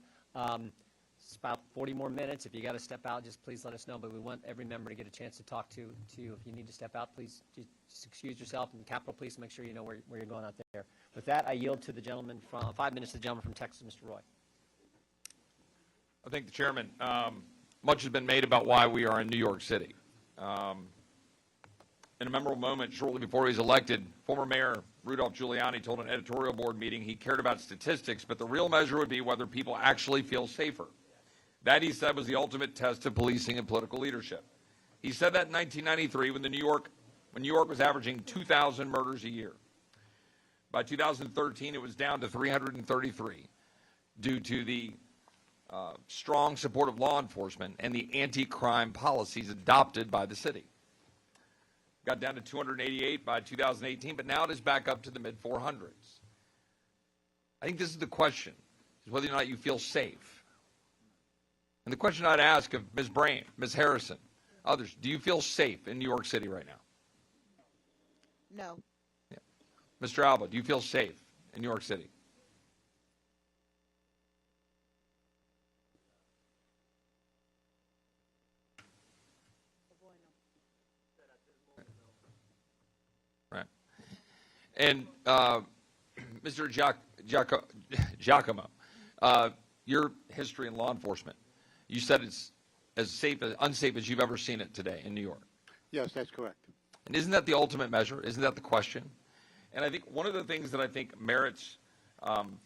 It's about 40 more minutes. If you got to step out, just please let us know. But we want every member to get a chance to talk to you. If you need to step out, please just excuse yourself. And Capitol Police, make sure you know where you're going out there. With that, I yield to the gentleman from 5 minutes to the gentleman from Texas, Mr. Roy. I thank the chairman. Much has been made about why we are in New York City. In a memorable moment shortly before he was elected, former Mayor Rudolph Giuliani told an editorial board meeting he cared about statistics, but the real measure would be whether people actually feel safer. That, he said, was the ultimate test of policing and political leadership. He said that in 1993 when New York was averaging 2,000 murders a year. By 2013, it was down to 333 due to the strong support of law enforcement and the anti-crime policies adopted by the city. Got down to 288 by 2018, but now it is back up to the mid-400s. I think this is the question, is whether or not you feel safe. And the question I'd ask of Ms. Brain, Ms. Harrison, others, do you feel safe in New York City right now? No. Yeah. Mr. Alva, do you feel safe in New York City? Right. And Mr. Giacomo, your history in law enforcement, you said it's unsafe as you've ever seen it today in New York. Yes, that's correct. And isn't that the ultimate measure? Isn't that the question? And I think one of the things that I think merits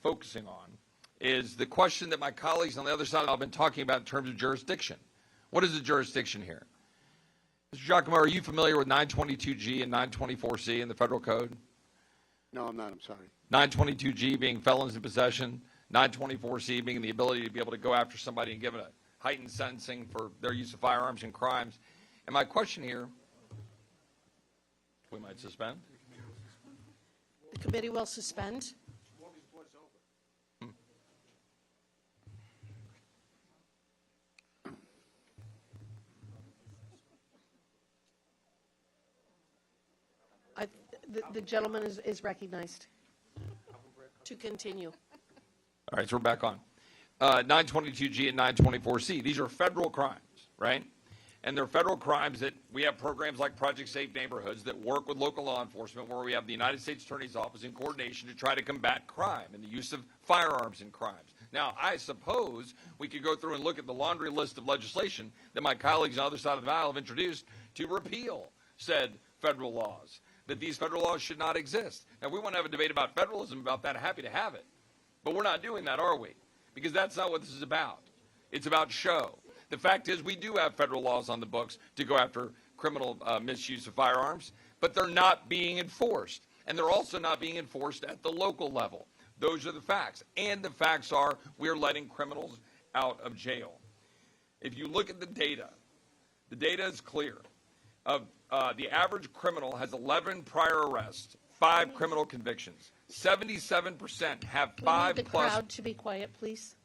focusing on is the question that my colleagues on the other side have been talking about in terms of jurisdiction. What is the jurisdiction here? Mr. Giacomo, are you familiar with 922G and 924C in the federal code? No, I'm not. I'm sorry. 922G being felons in possession, 924C being the ability to be able to go after somebody and give it a heightened sentencing for their use of firearms and crimes. And my question here, we might suspend. The committee will suspend. The gentleman is recognized to continue. All right, so we're back on. 922G and 924C, these are federal crimes, right? And they're federal crimes that we have programs like Project Safe Neighborhoods that work with local law enforcement, where we have the United States Attorney's Office in coordination to try to combat crime and the use of firearms in crimes. Now, I suppose we could go through and look at the laundry list of legislation that my colleagues on the other side of the aisle have introduced to repeal said federal laws, that these federal laws should not exist. Now, we want to have a debate about federalism about that. Happy to have it. But we're not doing that, are we? Because that's not what this is about. It's about show. The fact is we do have federal laws on the books to go after criminal misuse of firearms, but they're not being enforced. And they're also not being enforced at the local level. Those are the facts. And the facts are we're letting criminals out of jail. If you look at the data is clear. the average criminal has 11 prior arrests, 5 criminal convictions. 77% have We 5 need the plus crowd to be quiet, please.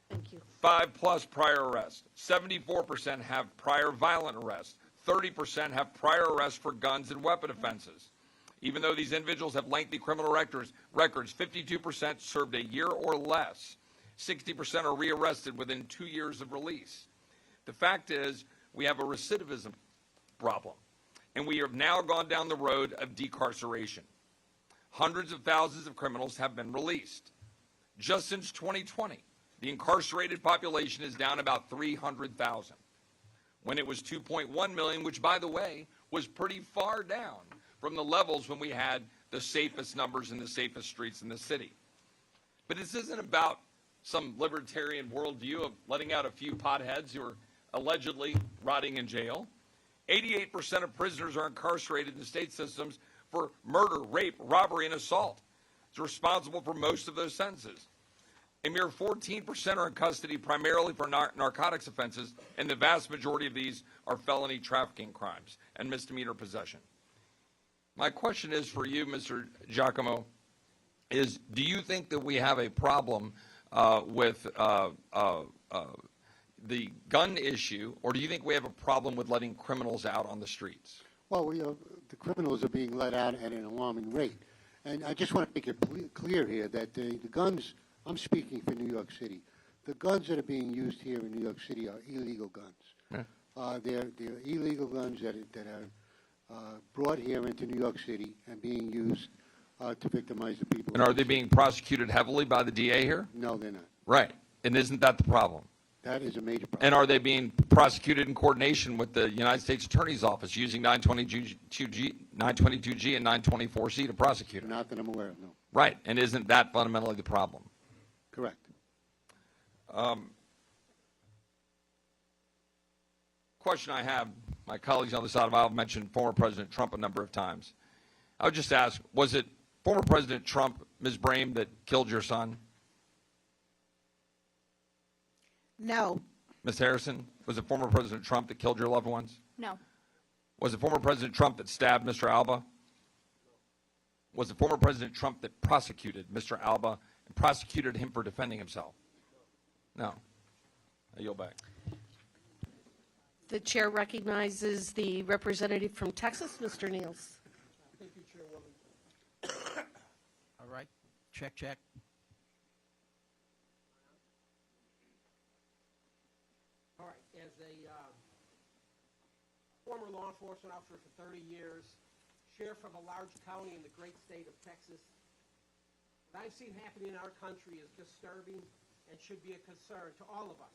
Thank you. 5 plus prior arrests. 74% have prior violent arrests. 30% have prior arrests for guns and weapon offenses. Even though these individuals have lengthy criminal records, 52% served a year or less. 60% are rearrested within 2 years of release. The fact is, we have a recidivism problem, and we have now gone down the road of decarceration. Hundreds of thousands of criminals have been released. Just since 2020, the incarcerated population is down about 300,000, when it was 2.1 million, which, by the way, was pretty far down from the levels when we had the safest numbers and the safest streets in the city. But this isn't about some libertarian worldview of letting out a few potheads who are allegedly rotting in jail. 88% of prisoners are incarcerated in the state systems for murder, rape, robbery, and assault. It's responsible for most of those sentences. A mere 14% are in custody primarily for narcotics offenses, and the vast majority of these are felony trafficking crimes and misdemeanor possession. My question is for you, Mr. Giacomo, is do you think that we have a problem with the gun issue, or do you think we have a problem with letting criminals out on the streets? Well, the criminals are being let out at an alarming rate. And I just want to make it clear here that the guns, I'm speaking for New York City, the guns that are being used here in New York City are illegal guns. Yeah. They're illegal guns that are brought here into New York City and being used to victimize the people. And are they being prosecuted heavily by the DA here? No, they're not. Right. And isn't that the problem? That is a major problem. And are they being prosecuted in coordination with the United States Attorney's Office using 922G and 924C to prosecute it? Not that I'm aware of, no. Right. And isn't that fundamentally the problem? Correct. Question I have, my colleagues on the side of the aisle mentioned former President Trump a number of times. I would just ask, was it former President Trump, Ms. Brame, that killed your son? No. Ms. Harrison, was it former President Trump that killed your loved ones? No. Was it former President Trump that stabbed Mr. Alba? Was it former President Trump that prosecuted Mr. Alba and prosecuted him for defending himself? No. I yield back. The chair recognizes the representative from Texas, Mr. Niels. Thank you, Chairwoman. All right. Check, check. All right. As a former law enforcement officer for 30 years, sheriff of a large county in the great state of Texas, what I've seen happening in our country is disturbing and should be a concern to all of us.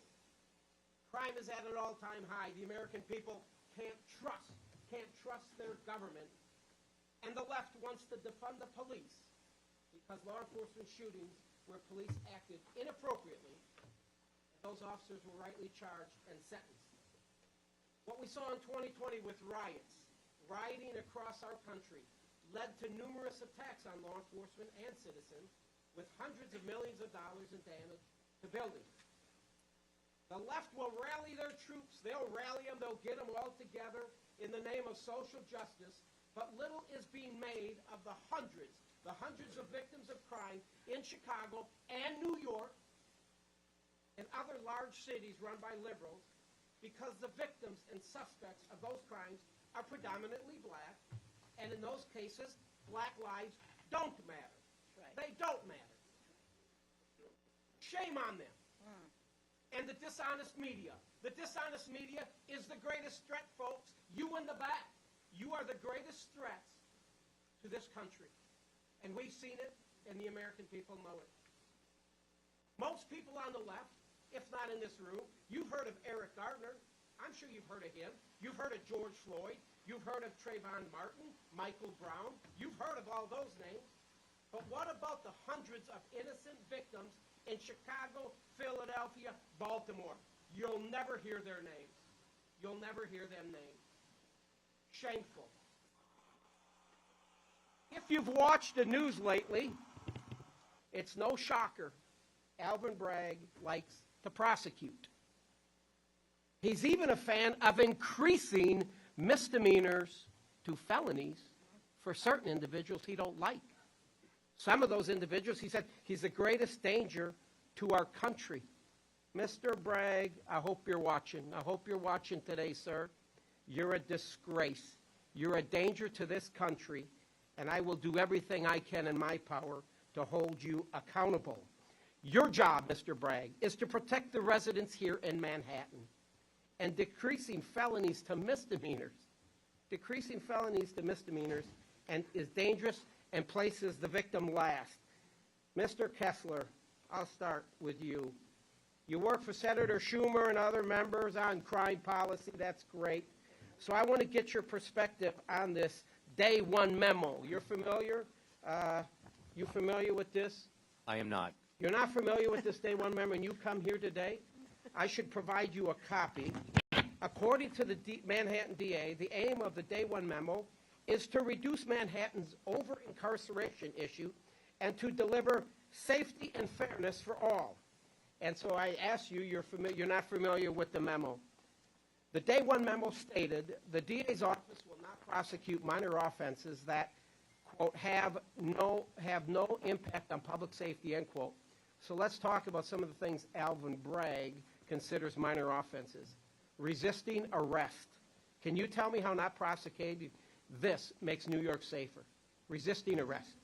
Crime is at an all-time high. The American people can't trust their government. And the left wants to defund the police because law enforcement shootings where police acted inappropriately, those officers were rightly charged and sentenced. What we saw in 2020 with rioting across our country, led to numerous attacks on law enforcement and citizens with hundreds of millions of dollars in damage to buildings. The left will rally their troops, they'll rally them, they'll get them all together in the name of social justice, but little is being made of the hundreds of victims of crime in Chicago and New York and other large cities run by liberals, because the victims and suspects of those crimes are predominantly black, and in those cases, black lives don't matter. Right. They don't matter. Shame on them. And the dishonest media. The dishonest media is the greatest threat, folks. You in the back. You are the greatest threats to this country. And we've seen it, and the American people know it. Most people on the left, if not in this room, you've heard of Eric Gardner. I'm sure you've heard of him. You've heard of George Floyd. You've heard of Trayvon Martin, Michael Brown. You've heard of all those names. But what about the hundreds of innocent victims in Chicago, Philadelphia, Baltimore? You'll never hear their names. You'll never hear them named. Shameful. If you've watched the news lately, it's no shocker. Alvin Bragg likes to prosecute. He's even a fan of increasing misdemeanors to felonies for certain individuals he don't like. Some of those individuals, he said, he's the greatest danger to our country. Mr. Bragg, I hope you're watching. I hope you're watching today, sir. You're a disgrace. You're a danger to this country, and I will do everything I can in my power to hold you accountable. Your job, Mr. Bragg, is to protect the residents here in Manhattan and decreasing felonies to misdemeanors. Decreasing felonies to misdemeanors and is dangerous and places the victim last. Mr. Kessler, I'll start with you. You work for Senator Schumer and other members on crime policy. That's great. So I want to get your perspective on this Day One memo. You're familiar? You familiar with this? I am not. You're not familiar with this Day One memo, and you come here today? I should provide you a copy. According to the Manhattan DA, the aim of the Day One memo is to reduce Manhattan's over-incarceration issue and to deliver safety and fairness for all. And so I ask you, you're not familiar with the memo. The Day One memo stated the DA's office will not prosecute minor offenses that, quote, have no impact on public safety, end quote. So let's talk about some of the things Alvin Bragg considers minor offenses. Resisting arrest. Can you tell me how not prosecuting this makes New York safer? Resisting arrest.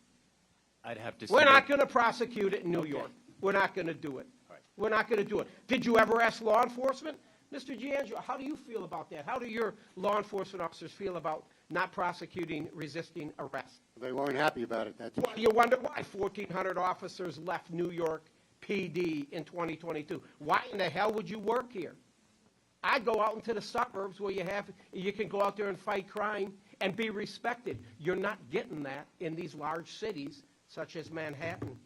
I'd have to. We're not going to prosecute it in New York. We're not going to do it. All right. We're not going to do it. Did you ever ask law enforcement? Mr. Giangelo, how do you feel about that? How do your law enforcement officers feel about not prosecuting resisting arrest? They weren't happy about it. That's Well, you wonder why 1,400 officers left New York PD in 2022. Why in the hell would you work here? I go out into the suburbs where you can go out there and fight crime and be respected. You're not getting that in these large cities such as Manhattan.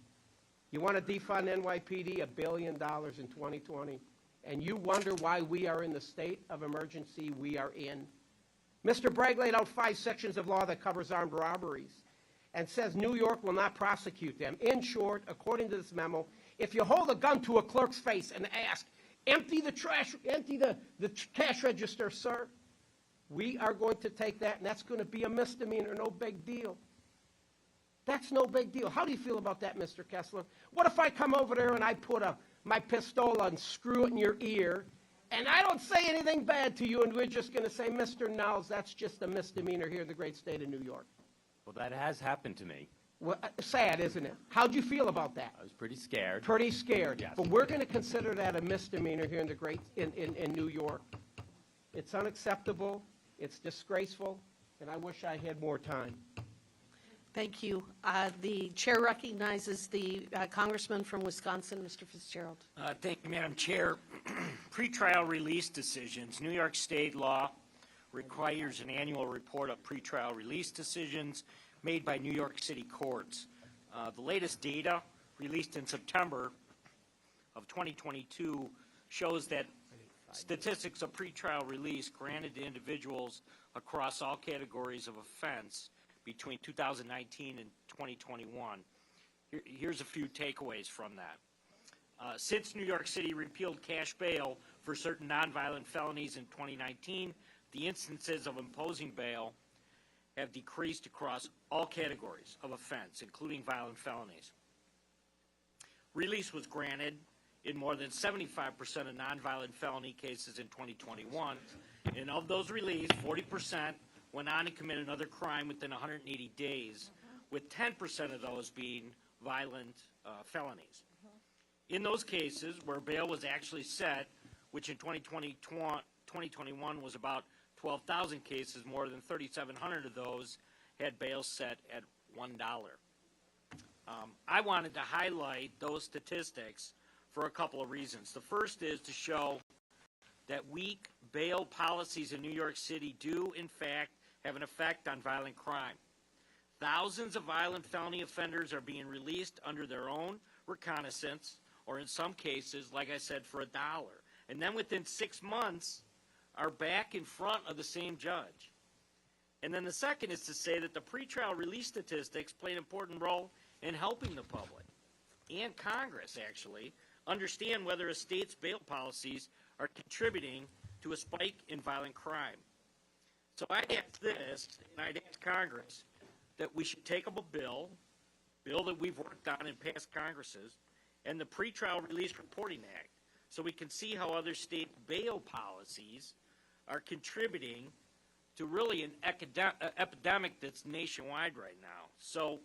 You want to defund NYPD $1 billion in 2020, and you wonder why we are in the state of emergency we are in. Mr. Bragg laid out 5 sections of law that covers armed robberies and says New York will not prosecute them. In short, according to this memo, if you hold a gun to a clerk's face and ask, empty the cash register, sir, we are going to take that, and that's going to be a misdemeanor, no big deal. That's no big deal. How do you feel about that, Mr. Kessler? What if I come over there and I put my pistola and screw it in your ear, and I don't say anything bad to you, and we're just going to say, Mr. Niles, that's just a misdemeanor here in the great state of New York? Well, that has happened to me. Well, sad, isn't it? How'd you feel about that? I was pretty scared. Pretty scared. Yes. But we're going to consider that a misdemeanor here in New York. It's unacceptable. It's disgraceful. And I wish I had more time. Thank you. The chair recognizes the congressman from Wisconsin, Mr. Fitzgerald. Thank you, Madam Chair. Pretrial release decisions. New York state law requires an annual report of pretrial release decisions made by New York City courts. The latest data released in September of 2022 shows that statistics of pretrial release granted to individuals across all categories of offense between 2019 and 2021. Here's a few takeaways from that. Since New York City repealed cash bail for certain nonviolent felonies in 2019, the instances of imposing bail have decreased across all categories of offense, including violent felonies. Release was granted in more than 75% of nonviolent felony cases in 2021, and of those released, 40% went on to commit another crime within 180 days, with 10% of those being violent felonies. In those cases where bail was actually set, which in 2021 was about 12,000 cases, more than 3,700 of those had bail set at $1. I wanted to highlight those statistics for a couple of reasons. The first is to show that weak bail policies in New York City do, in fact, have an effect on violent crime. Thousands of violent felony offenders are being released under their own reconnaissance, or in some cases, like I said, for $1. And then within 6 months, are back in front of the same judge. And then the second is to say that the pretrial release statistics play an important role in helping the public and Congress, actually, understand whether a state's bail policies are contributing to a spike in violent crime. So I'd ask this, and I'd ask Congress, that we should take up a bill that we've worked on in past Congresses, and the Pretrial Release Reporting Act, so we can see how other state bail policies are contributing to really an epidemic that's nationwide right now. So,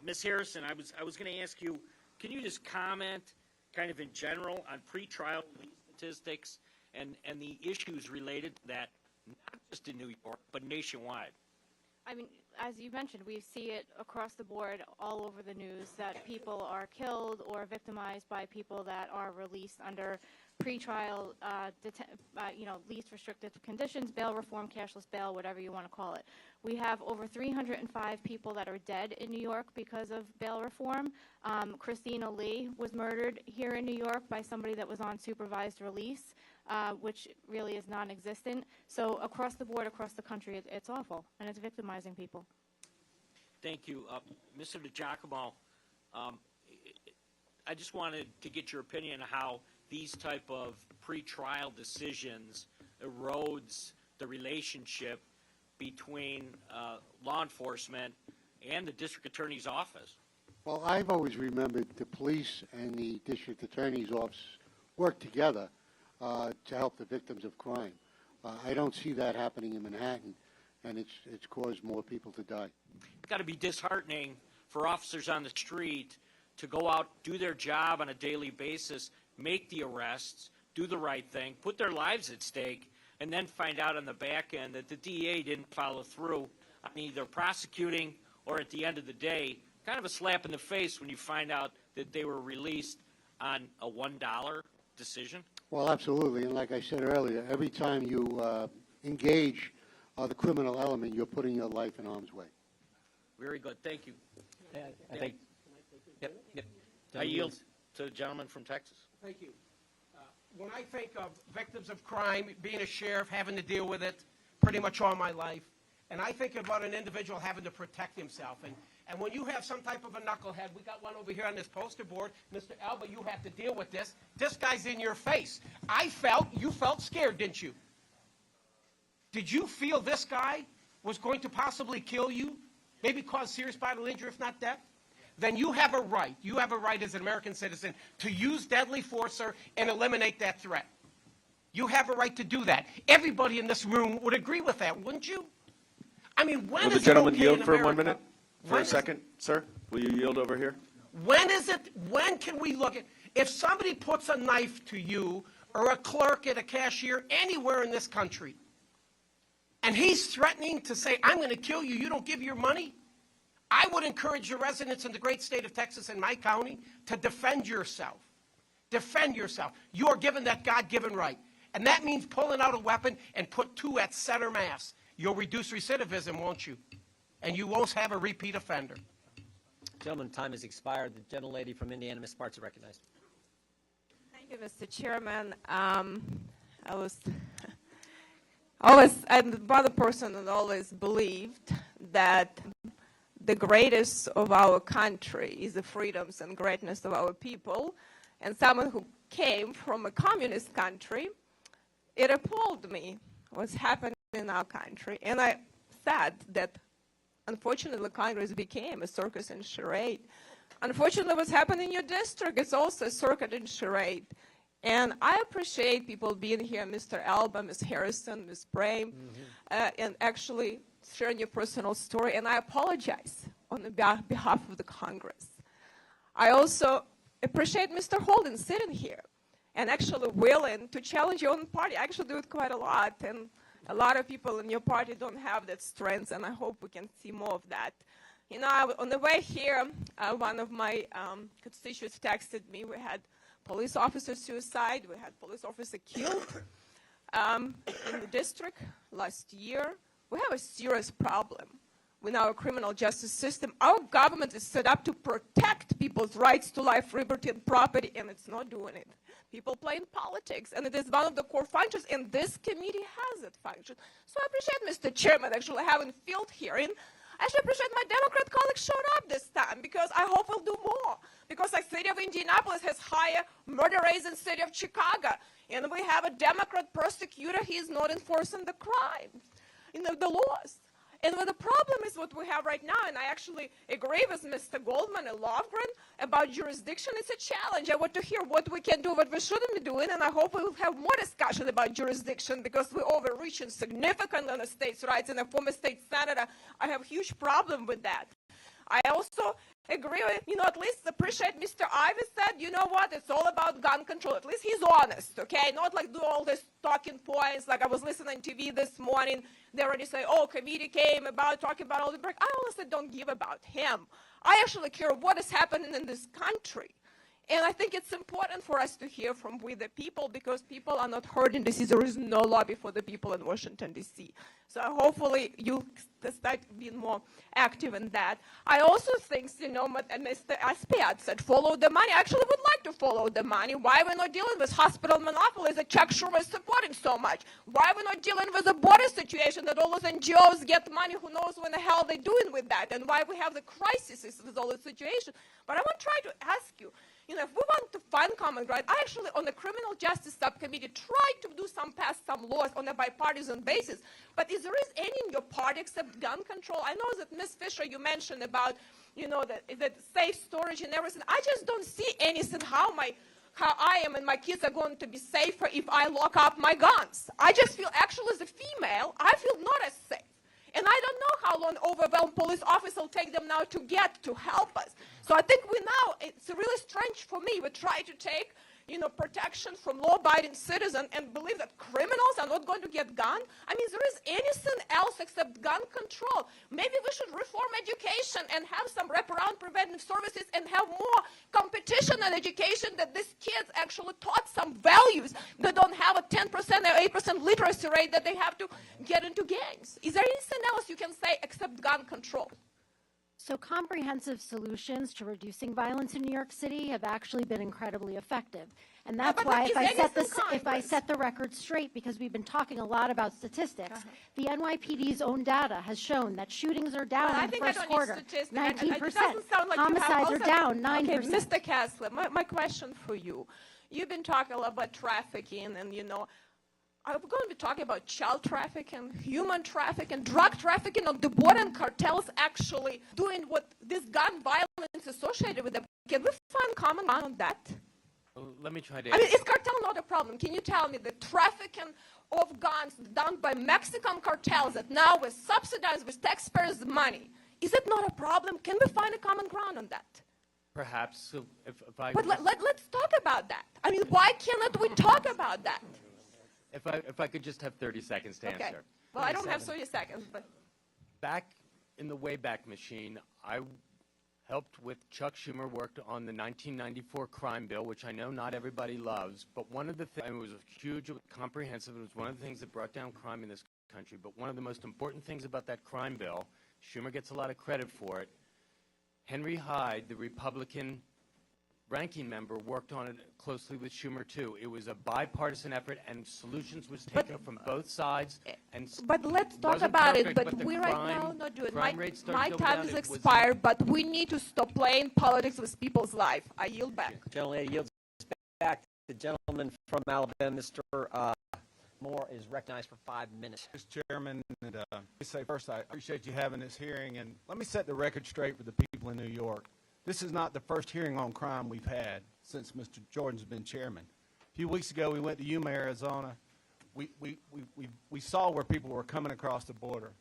Ms. Harrison, I was going to ask you, can you just comment kind of in general on pretrial release statistics and the issues related to that, not just in New York, but nationwide? I mean, as you mentioned, we see it across the board all over the news that people are killed or victimized by people that are released under pretrial, least restrictive conditions, bail reform, cashless bail, whatever you want to call it. We have over 305 people that are dead in New York because of bail reform. Christina Lee was murdered here in New York by somebody that was on supervised release, which really is non-existent. So across the board, across the country, it's awful, and it's victimizing people. Thank you. Mr. DiGiacomo, I just wanted to get your opinion on how these type of pretrial decisions erodes the relationship between law enforcement and the district attorney's office. Well, I've always remembered the police and the district attorney's office work together to help the victims of crime. I don't see that happening in Manhattan, and it's caused more people to die. It's got to be disheartening for officers on the street to go out, do their job on a daily basis, make the arrests, do the right thing, put their lives at stake, and then find out on the back end that the DA didn't follow through on either prosecuting or, at the end of the day, kind of a slap in the face when you find out that they were released on a $1 decision. Well, absolutely, and like I said earlier, every time you engage the criminal element, you're putting your life in harm's way. Very good. Thank you. I think. Yep. I yield to the gentleman from Texas. Thank you. When I think of victims of crime, being a sheriff, having to deal with it pretty much all my life, and I think about an individual having to protect himself, and when you have some type of a knucklehead, we got one over here on this poster board, Mr. Alba, you have to deal with this. This guy's in your face. You felt scared, didn't you? Did you feel this guy was going to possibly kill you, maybe cause serious bodily injury, if not death? Then you have a right as an American citizen to use deadly force, sir, and eliminate that threat. You have a right to do that. Everybody in this room would agree with that, wouldn't you? I mean, when Will is the gentleman it okay yield in for America? 1 minute? For a second, sir? Will you yield over here? When can we look at, if somebody puts a knife to you or a clerk at a cashier anywhere in this country, and he's threatening to say, I'm going to kill you, you don't give your money, I would encourage your residents in the great state of Texas and my county to defend yourself. Defend yourself. You are given that God-given right. And that means pulling out a weapon and put two at center mass. You'll reduce recidivism, won't you? And you won't have a repeat offender. Gentleman, time has expired. The gentlelady from Indiana, Ms. Sparks, is recognized. Thank you, Mr. Chairman. I'm one person that always believed that the greatest of our country is the freedoms and greatness of our people. And someone who came from a communist country, it appalled me what's happening in our country. And I said that, unfortunately, Congress became a circus and charade. Unfortunately, what's happening in your district is also a circus and charade. And I appreciate people being here, Mr. Alba, Ms. Harrison, Ms. Brame, and actually sharing your personal story. And I apologize on behalf of the Congress. I also appreciate Mr. Holden sitting here and actually willing to challenge your own party. I actually do it quite a lot. And a lot of people in your party don't have that strength, and I hope we can see more of that. You know, on the way here, one of my constituents texted me. We had police officer suicide. We had police officer killed in the district last year. We have a serious problem with our criminal justice system. Our government is set up to protect people's rights to life, liberty, and property, and it's not doing it. People play in politics, and it is one of the core functions, and this committee has that function. So I appreciate Mr. Chairman actually having field hearing. I actually appreciate my Democrat colleagues showed up this time, because I hope we'll do more. Because the city of Indianapolis has higher murder rates than the city of Chicago, and we have a Democrat prosecutor. He is not enforcing the crime. the laws. And what the problem is what we have right now, and I actually agree with Mr. Goldman and Lovgren about jurisdiction. It's a challenge. I want to hear what we can do, what we shouldn't be doing, and I hope we will have more discussion about jurisdiction because we're overreaching significantly on the states' rights. And a former state senator, I have a huge problem with that. I also agree with, at least appreciate Mr. Alvis said, you know what, it's all about gun control. At least he's honest, okay? Not like do all these talking points. Like I was listening to TV this morning. They already say, oh, committee came about talking about Alvin Bragg. I honestly don't give about him. I actually care what is happening in this country. And I think it's important for us to hear from we the people because people are not heard in D.C. There is no lobby for the people in Washington, D.C. So hopefully you start being more active in that. I also think, Mr. Aspiat said, follow the money. I actually would like to follow the money. Why we're not dealing with hospital monopolies that Chuck Schumer is supporting so much? Why we're not dealing with the border situation that all those NGOs get money, who knows what the hell they're doing with that, and why we have the crises with all the situation. But I want to try to ask you, if we want to find common ground, I actually, on the Criminal Justice Subcommittee, tried to pass some laws on a bipartisan basis. But is there any in your party except gun control? I know that, Ms. Fisher, you mentioned about, the safe storage and everything. I just don't see anything how I am and my kids are going to be safer if I lock up my guns. I just feel, actually, as a female, I feel not as safe. And I don't know how long overwhelmed police officers will take them now to help us. So I think it's really strange for me. We try to take, protection from law-abiding citizens and believe that criminals are not going to get guns. I mean, there is anything else except gun control. Maybe we should reform education and have some wraparound preventive services and have more competition in education that these kids actually taught some values that don't have a 10% or 8% literacy rate that they have to get into gangs. Is there anything else you can say except gun control? So comprehensive solutions to reducing violence in New York City have actually been incredibly effective. And that's why if I set the record straight, because we've been talking a lot about statistics, the NYPD's own data has shown that shootings are down in the first quarter, 19%. Homicides are down 9%. Okay, Mr. Kessler, my question for you. You've been talking a lot about trafficking and, I'm going to be talking about child trafficking, human trafficking, drug trafficking, and the border cartels actually doing what this gun violence associated with them. Can we find common ground on that? Let me try to. I mean, is cartel not a problem? Can you tell me the trafficking of guns done by Mexican cartels that now is subsidized with taxpayers' money? Is it not a problem? Can we find a common ground on that? Perhaps. So if I. But let's talk about that. I mean, why cannot we talk about that? If I could just have 30 seconds to Okay. answer. Well, I don't have 30 seconds, but. Back in the Wayback Machine, I helped with Chuck Schumer, worked on the 1994 crime bill, which I know not everybody loves, but one of the things, it was huge, it was comprehensive, it was one of the things that brought down crime in this country, but one of the most important things about that crime bill, Schumer gets a lot of credit for it, Henry Hyde, the Republican ranking member, worked on it closely with Schumer too. It was a bipartisan effort, and solutions was taken from both sides. But let's talk about it. But we right now not do it. My time is expired. But we need to stop playing politics with people's life. I yield back. Gentleman yields back. The gentleman from Alabama, Mr. Moore, is recognized for 5 minutes. Mr. Chairman, and let me say first, I appreciate you having this hearing, and let me set the record straight for the people in New York. This is not the first hearing on crime we've had since Mr. Jordan's been chairman. A few weeks ago, we went to Yuma, Arizona. We saw where people were coming across the border.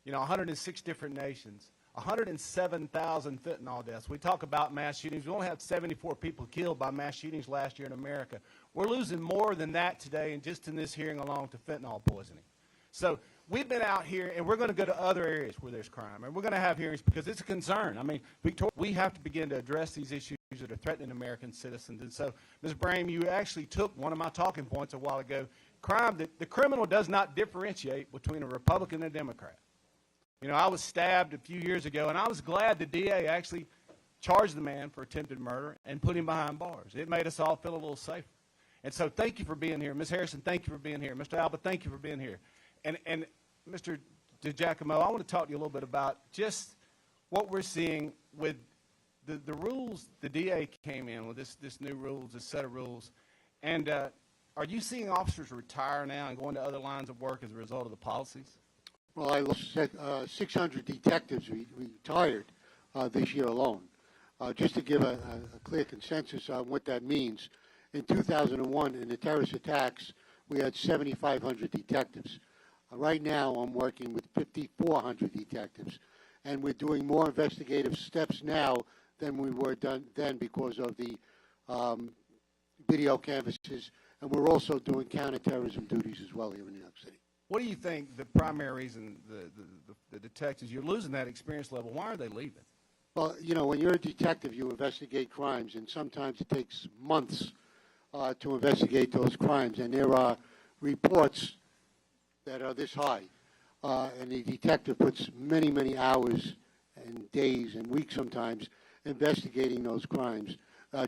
106 different nations, 107,000 fentanyl deaths. We talk about mass shootings. We only had 74 people killed by mass shootings last year in America. We're losing more than that today, and just in this hearing alone, to fentanyl poisoning. So we've been out here, and we're going to go to other areas where there's crime, and we're going to have hearings because it's a concern. I mean, Victoria, we have to begin to address these issues that are threatening American citizens. And so, Ms. Brame, you actually took one of my talking points a while ago. Crime, the criminal does not differentiate between a Republican and a Democrat. I was stabbed a few years ago, and I was glad the DA actually charged the man for attempted murder and put him behind bars. It made us all feel a little safer. And so thank you for being here. Ms. Harrison, thank you for being here. Mr. Alba, thank you for being here. And Mr. DiGiacomo, I want to talk to you a little bit about just what we're seeing with the rules. The DA came in with this new rules, this set of rules. And are you seeing officers retire now and go into other lines of work as a result of the policies? Well, I lost 600 detectives retired this year alone. Just to give a clear consensus on what that means, in 2001, in the terrorist attacks, we had 7,500 detectives. Right now, I'm working with 5,400 detectives, and we're doing more investigative steps now than we were done then because of the video canvases, and we're also doing counterterrorism duties as well here in New York City. What do you think the primary reason the detectives, you're losing that experience level, why are they leaving? Well, you know, when you're a detective, you investigate crimes, and sometimes it takes months to investigate those crimes, and there are reports that are this high, and the detective puts many, many hours and days and weeks sometimes investigating those crimes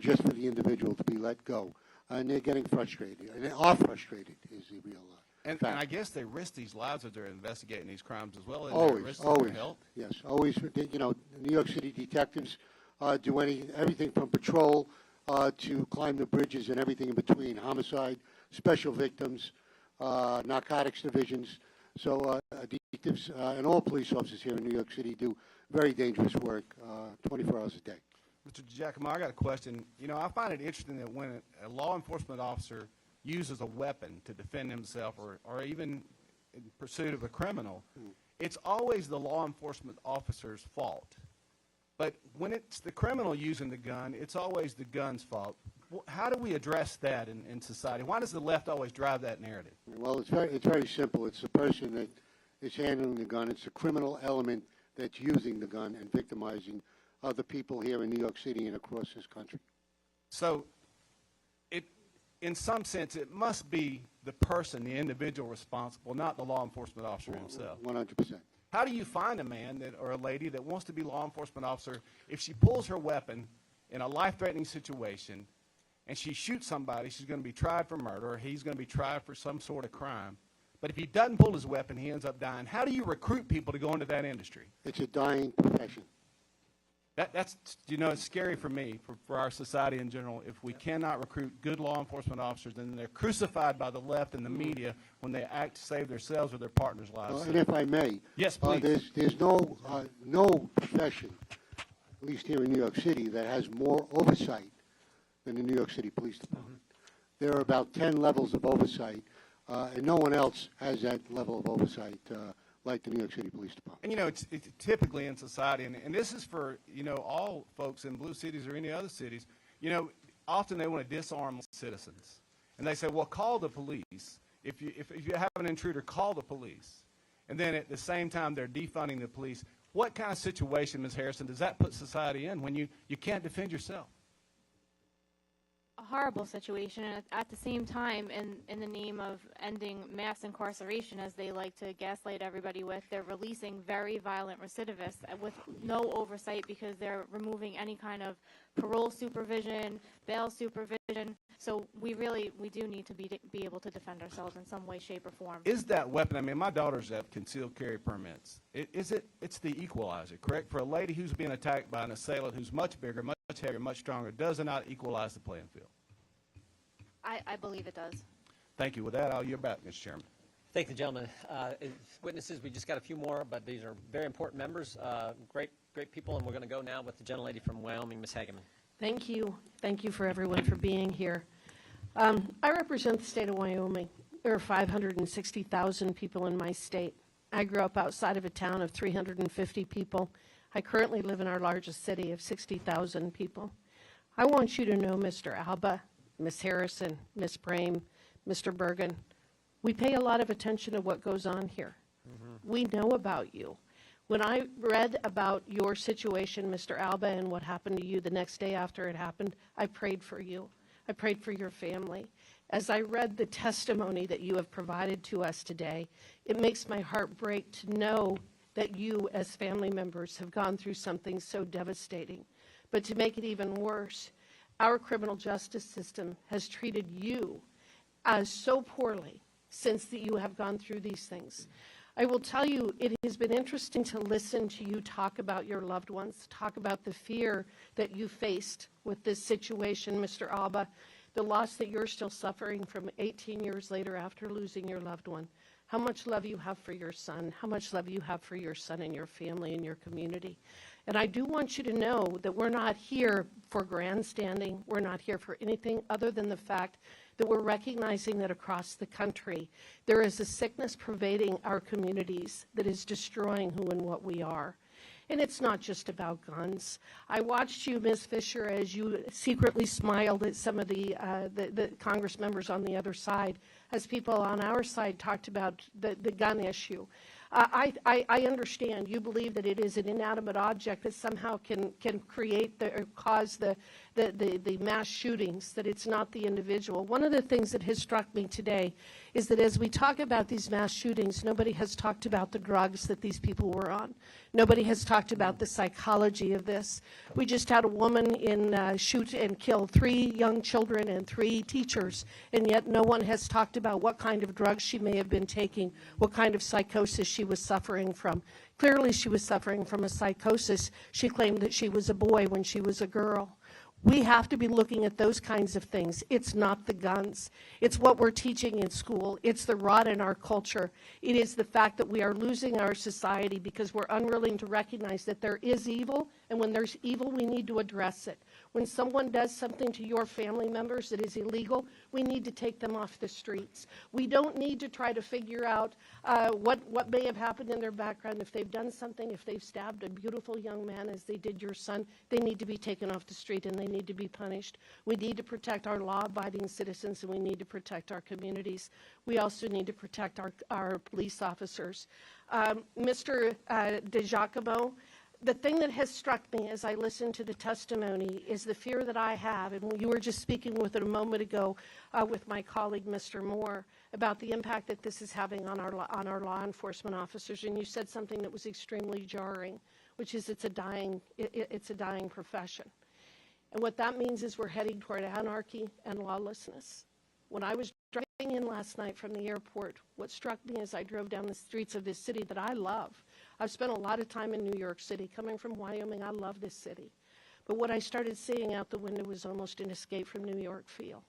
just for the individual to be let go. And they're getting frustrated, and they are frustrated is the real And fact. I guess they risk these lives as they're investigating these crimes as well as Always, risk always, their health. yes, always. You know, New York City detectives do everything from patrol to climb the bridges and everything in between, homicide, special victims, narcotics divisions. So detectives and all police officers here in New York City do very dangerous work 24 hours a day. Mr. Giacomo, I got a question. You know, I find it interesting that when a law enforcement officer uses a weapon to defend himself or even in pursuit of a criminal, it's always the law enforcement officer's fault. But when it's the criminal using the gun, it's always the gun's fault. How do we address that in society? Why does the left always drive that narrative? Well, it's very simple. It's the person that is handling the gun. It's the criminal element that's using the gun and victimizing other people here in New York City and across this country. So, in some sense, it must be the person, the individual responsible, not the law enforcement officer himself. 100%. How do you find a man or a lady that wants to be law enforcement officer if she pulls her weapon in a life-threatening situation and she shoots somebody, she's going to be tried for murder, or he's going to be tried for some sort of crime. But if he doesn't pull his weapon, he ends up dying. How do you recruit people to go into that industry? It's a dying profession. That's, you know, it's scary for me, for our society in general, if we cannot recruit good law enforcement officers, and they're crucified by the left and the media when they act to save themselves or their partners' lives. And if I may, yes, please. There's no profession, at least here in New York City, that has more oversight than the New York City Police Department. There are about 10 levels of oversight, and no one else has that level of oversight like the New York City Police Department. And, you know, it's typically in society, and this is for, you know, all folks in blue cities or any other cities, you know, often they want to disarm citizens. And they say, well, call the police. If you have an intruder, call the police. And then at the same time, they're defunding the police. What kind of situation, Ms. Harrison, does that put society in when you can't defend yourself? A horrible situation, and at the same time, in the name of ending mass incarceration, as they like to gaslight everybody with, they're releasing very violent recidivists with no oversight because they're removing any kind of parole supervision, bail supervision. So we do need to be able to defend ourselves in some way, shape, or form. Is that weapon, I mean, my daughters have concealed carry permits. It's the equalizer, correct? For a lady who's being attacked by an assailant who's much bigger, much heavier, much stronger, does it not equalize the playing field? I believe it does. Thank you. With that, I'll yield back, Mr. Chairman. Thank the gentleman. Witnesses, we just got a few more, but these are very important members, great people, and we're going to go now with the gentlelady from Wyoming, Ms. Hageman. Thank you. Thank you for everyone for being here. I represent the state of Wyoming. There are 560,000 people in my state. I grew up outside of a town of 350 people. I currently live in our largest city of 60,000 people. I want you to know, Mr. Alba, Ms. Harrison, Ms. Brame, Mr. Bergen, we pay a lot of attention to what goes on here. We know about you. When I read about your situation, Mr. Alba, and what happened to you the next day after it happened, I prayed for you. I prayed for your family. As I read the testimony that you have provided to us today, it makes my heart break to know that you, as family members, have gone through something so devastating. But to make it even worse, our criminal justice system has treated you so poorly since you have gone through these things. I will tell you, it has been interesting to listen to you talk about your loved ones, talk about the fear that you faced with this situation, Mr. Alba, the loss that you're still suffering from 18 years later after losing your loved one. how much love you have for your son, how much love you have for your son and your family and your community. And I do want you to know that we're not here for grandstanding. We're not here for anything other than the fact that we're recognizing that across the country there is a sickness pervading our communities that is destroying who and what we are. And it's not just about guns. I watched you, Ms. Fisher, as you secretly smiled at some of the Congress members on the other side, as people on our side talked about the gun issue. I understand you believe that it is an inanimate object that somehow can create or cause the mass shootings, that it's not the individual. One of the things that has struck me today is that as we talk about these mass shootings, nobody has talked about the drugs that these people were on. Nobody has talked about the psychology of this. We just had a woman shoot and kill 3 young children and 3 teachers, and yet no one has talked about what kind of drugs she may have been taking, what kind of psychosis she was suffering from. Clearly she was suffering from a psychosis. She claimed that she was a boy when she was a girl. We have to be looking at those kinds of things. It's not the guns. It's what we're teaching in school. It's the rot in our culture. It is the fact that we are losing our society because we're unwilling to recognize that there is evil, and when there's evil, we need to address it. When someone does something to your family members that is illegal, we need to take them off the streets. We don't need to try to figure out what may have happened in their background. If they've done something, if they've stabbed a beautiful young man as they did your son, they need to be taken off the street and they need to be punished. We need to protect our law-abiding citizens, and we need to protect our communities. We also need to protect our police officers. Mr. DiGiacomo, the thing that has struck me as I listened to the testimony is the fear that I have, and you were just speaking with it a moment ago with my colleague, Mr. Moore, about the impact that this is having on our law enforcement officers. And you said something that was extremely jarring, which is it's a dying profession. And what that means is we're heading toward anarchy and lawlessness. When I was driving in last night from the airport, what struck me as I drove down the streets of this city that I love, I've spent a lot of time in New York City. Coming from Wyoming, I love this city. But what I started seeing out the window was almost an escape from New York feel.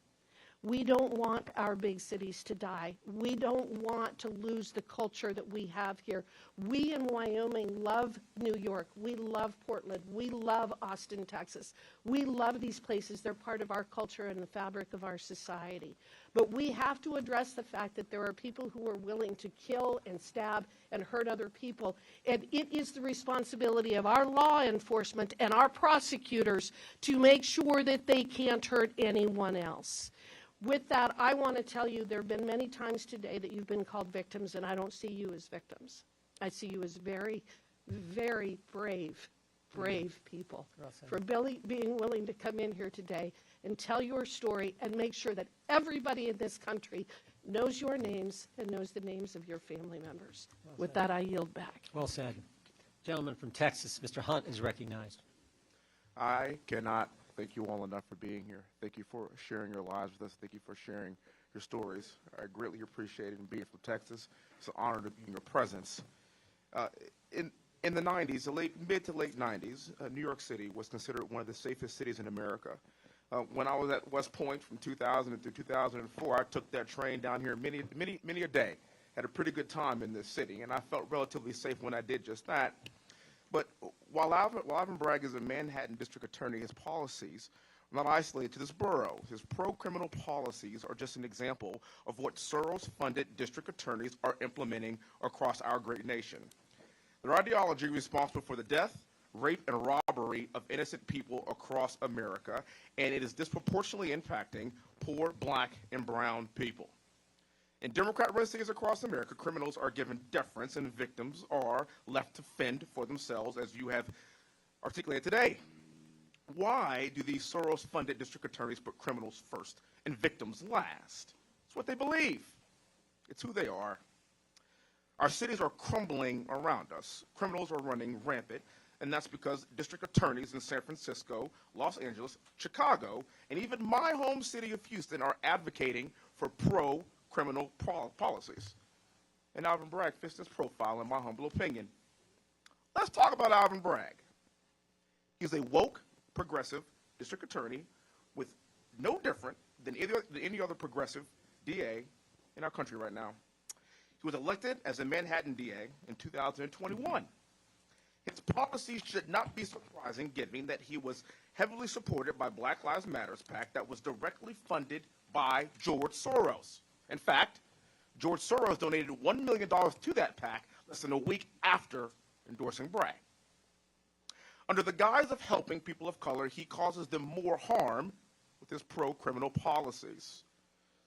We don't want our big cities to die. We don't want to lose the culture that we have here. We in Wyoming love New York. We love Portland. We love Austin, Texas. We love these places. They're part of our culture and the fabric of our society. But we have to address the fact that there are people who are willing to kill and stab and hurt other people. And it is the responsibility of our law enforcement and our prosecutors to make sure that they can't hurt anyone else. With that, I want to tell you there have been many times today that you've been called victims, and I don't see you as victims. I see you as very, very brave people for being willing to come in here today and tell your story and make sure that everybody in this country knows your names and knows the names of your family members. With that, I yield back. Well said. Gentleman from Texas, Mr. Hunt, is recognized. I cannot thank you all enough for being here. Thank you for sharing your lives with us. Thank you for sharing your stories. I greatly appreciate it. And being from Texas, it's an honor to be in your presence. In the 90s, mid to late 90s, New York City was considered one of the safest cities in America. When I was at West Point from 2000 to 2004, I took that train down here many a day. Had a pretty good time in this city, and I felt relatively safe when I did just that. But while Alvin Bragg is a Manhattan district attorney, his policies are not isolated to this borough. His pro-criminal policies are just an example of what Soros-funded district attorneys are implementing across our great nation. Their ideology is responsible for the death, rape, and robbery of innocent people across America, and it is disproportionately impacting poor black and brown people. In Democrat-run cities across America, criminals are given deference and victims are left to fend for themselves, as you have articulated today. Why do these Soros-funded district attorneys put criminals first and victims last? It's what they believe. It's who they are. Our cities are crumbling around us. Criminals are running rampant, and that's because district attorneys in San Francisco, Los Angeles, Chicago, and even my home city of Houston are advocating for pro-criminal policies. And Alvin Bragg fits this profile in my humble opinion. Let's talk about Alvin Bragg. He's a woke, progressive district attorney with no different than any other progressive DA in our country right now. He was elected as a Manhattan DA in 2021. His policies should not be surprising, given that he was heavily supported by Black Lives Matter PAC that was directly funded by George Soros. In fact, George Soros donated $1 million to that PAC less than a week after endorsing Bragg. Under the guise of helping people of color, he causes them more harm with his pro-criminal policies.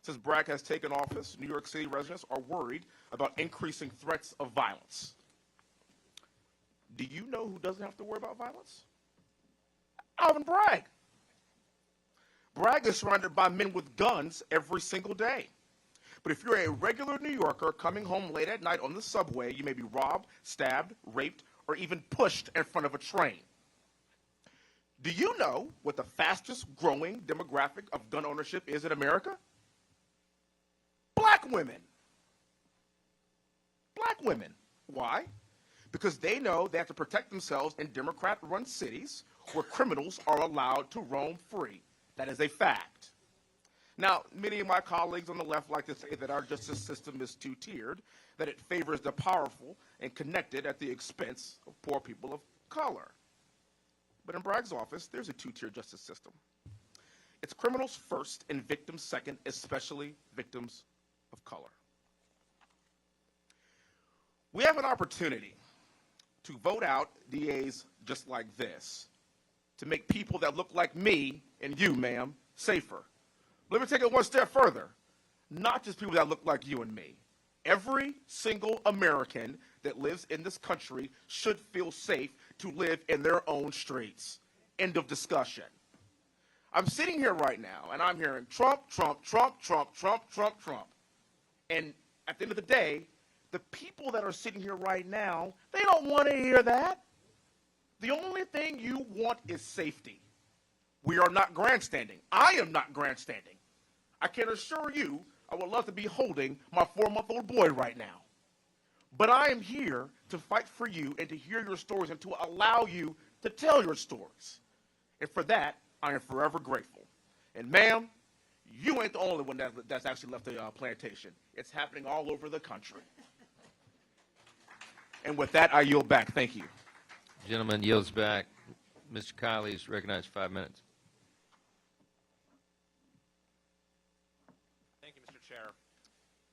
Since Bragg has taken office, New York City residents are worried about increasing threats of violence. Do you know who doesn't have to worry about violence? Alvin Bragg. Bragg is surrounded by men with guns every single day. But if you're a regular New Yorker coming home late at night on the subway, you may be robbed, stabbed, raped, or even pushed in front of a train. Do you know what the fastest growing demographic of gun ownership is in America? Black women. Black women. Why? Because they know they have to protect themselves in Democrat-run cities where criminals are allowed to roam free. That is a fact. Now, many of my colleagues on the left like to say that our justice system is two-tiered, that it favors the powerful and connected at the expense of poor people of color. But in Bragg's office, there's a two-tier justice system. It's criminals first and victims second, especially victims of color. We have an opportunity to vote out DAs just like this, to make people that look like me and you, ma'am, safer. Let me take it one step further. Not just people that look like you and me. Every single American that lives in this country should feel safe to live in their own streets. End of discussion. I'm sitting here right now, and I'm hearing Trump, Trump, Trump, Trump, Trump, Trump, Trump. And at the end of the day, the people that are sitting here right now, they don't want to hear that. The only thing you want is safety. We are not grandstanding. I am not grandstanding. I can assure you, I would love to be holding my 4-month-old boy right now. But I am here to fight for you and to hear your stories and to allow you to tell your stories. And for that, I am forever grateful. And ma'am, you ain't the only one that's actually left the plantation. It's happening all over the country. And with that, I yield back. Thank you. Gentleman yields back. Mr. Kiley is recognized for 5 minutes. Thank you, Mr. Chair.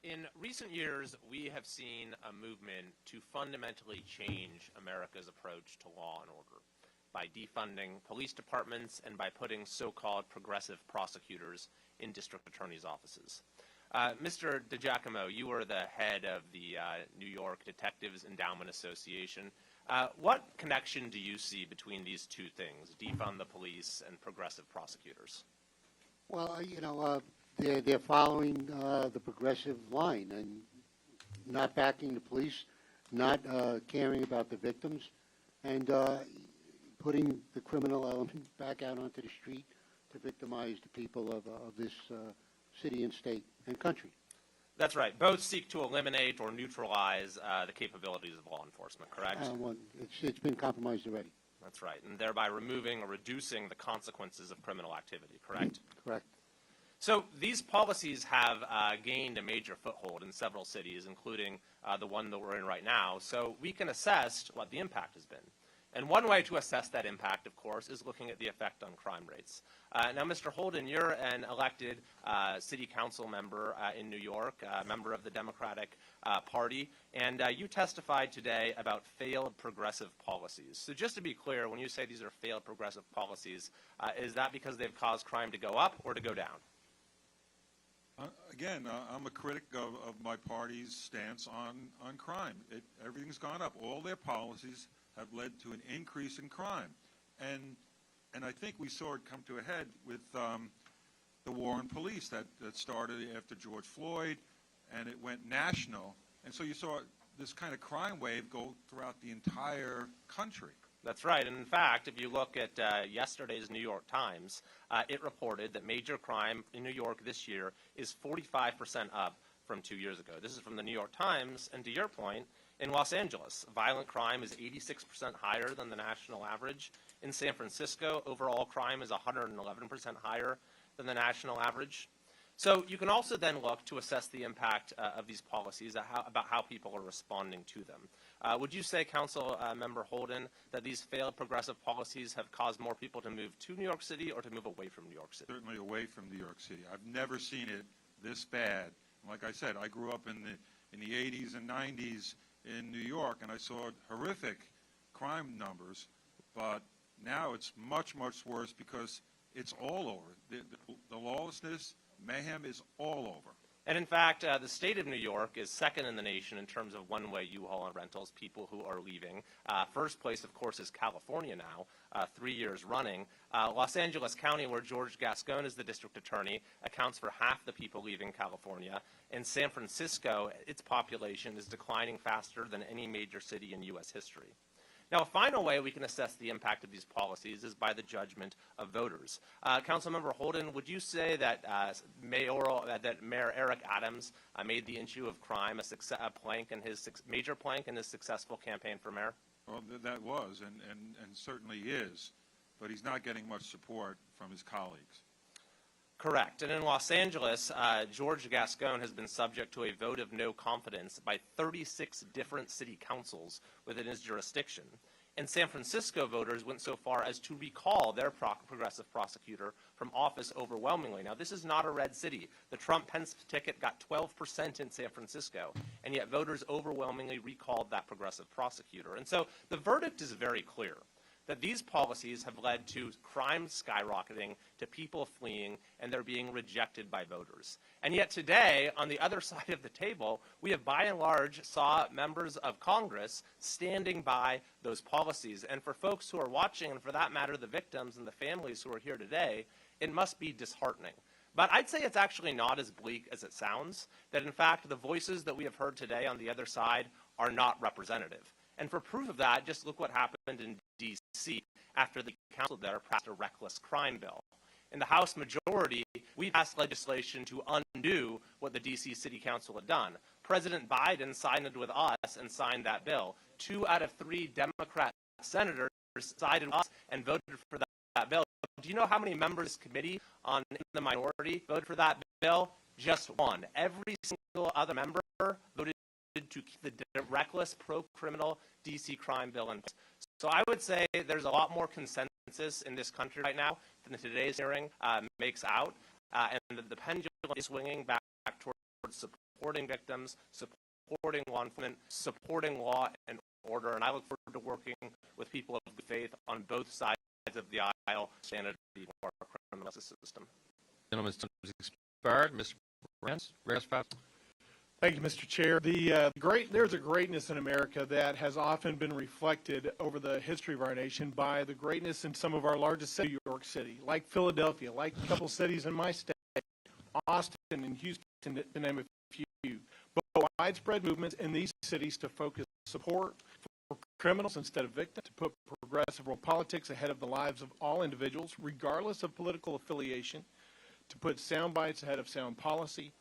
In recent years, we have seen a movement to fundamentally change America's approach to law and order by defunding police departments and by putting so-called progressive prosecutors in district attorneys' offices. Mr. DiGiacomo, you were the head of the New York Detectives Endowment Association. What connection do you see between these two things, defund the police and progressive prosecutors? Well, they're following the progressive line and not backing the police, not caring about the victims, and putting the criminal element back out onto the street to victimize the people of this city and state and country. That's right. Both seek to eliminate or neutralize the capabilities of law enforcement, correct? Well, it's been compromised already. That's right, and thereby removing or reducing the consequences of criminal activity, correct? Correct. So these policies have gained a major foothold in several cities, including the one that we're in right now, so we can assess what the impact has been. And one way to assess that impact, of course, is looking at the effect on crime rates. Now, Mr. Holden, you're an elected city council member in New York, a member of the Democratic Party, and you testified today about failed progressive policies. So just to be clear, when you say these are failed progressive policies, is that because they've caused crime to go up or to go down? Again, I'm a critic of my party's stance on crime. Everything's gone up. All their policies have led to an increase in crime. And I think we saw it come to a head with the war on police that started after George Floyd, and it went national. And so you saw this kind of crime wave go throughout the entire country. That's right. And in fact, if you look at yesterday's New York Times, it reported that major crime in New York this year is 45% up from 2 years ago. This is from the New York Times. And to your point, in Los Angeles, violent crime is 86% higher than the national average. In San Francisco, overall crime is 111% higher than the national average. So you can also then look to assess the impact of these policies, about how people are responding to them. Would you say, Council Member Holden, that these failed progressive policies have caused more people to move to New York City or to move away from New York City? Certainly away from New York City. I've never seen it this bad. Like I said, I grew up in the 80s and 90s in New York, and I saw horrific crime numbers, but now it's much, much worse because it's all over. The lawlessness, mayhem is all over. And in fact, the state of New York is second in the nation in terms of one-way U-Haul and rentals, people who are leaving. First place, of course, is California now, 3 years running. Los Angeles County, where George Gascon is the district attorney, accounts for half the people leaving California. In San Francisco, its population is declining faster than any major city in U.S. history. Now, a final way we can assess the impact of these policies is by the judgment of voters. Councilmember Holden, would you say that Mayor Eric Adams made the issue of crime a major plank in his successful campaign for mayor? Well, that was and certainly is, but he's not getting much support from his colleagues. Correct. And in Los Angeles, George Gascon has been subject to a vote of no confidence by 36 different city councils within his jurisdiction. In San Francisco, voters went so far as to recall their progressive prosecutor from office overwhelmingly. Now, this is not a red city. The Trump-Pence ticket got 12% in San Francisco, and yet voters overwhelmingly recalled that progressive prosecutor. And so the verdict is very clear, that these policies have led to crime skyrocketing, to people fleeing, and they're being rejected by voters. And yet today, on the other side of the table, we have by and large saw members of Congress standing by those policies. And for folks who are watching, and for that matter, the victims and the families who are here today, it must be disheartening. But I'd say it's actually not as bleak as it sounds, that in fact the voices that we have heard today on the other side are not representative. And for proof of that, just look what happened in D.C. after the council there passed a reckless crime bill. In the House majority, we passed legislation to undo what the D.C. City Council had done. President Biden signed with us and signed that bill. 2 out of 3 Democrat senators sided with us and voted for that bill. Do you know how many members of this committee in the minority voted for that bill? Just 1. Every single other member voted to keep the reckless pro-criminal D.C. crime bill in place. So I would say there's a lot more consensus in this country right now than today's hearing makes out, and the pendulum is swinging back towards supporting victims, supporting law enforcement, supporting law and order, and I look forward to working with people of good faith on both sides of the aisle to stand up to our criminal justice system. Gentleman's time has expired. Mr. Rance. Thank you, Mr. Chair. There's a greatness in America that has often been reflected over the history of our nation by the greatness in some of our largest cities, New York City, like Philadelphia, like a couple cities in my state, Austin and Houston, to name a few. But widespread movements in these cities to focus support for criminals instead of victims, to put progressive world politics ahead of the lives of all individuals, regardless of political affiliation, to put sound bites ahead of sound policy,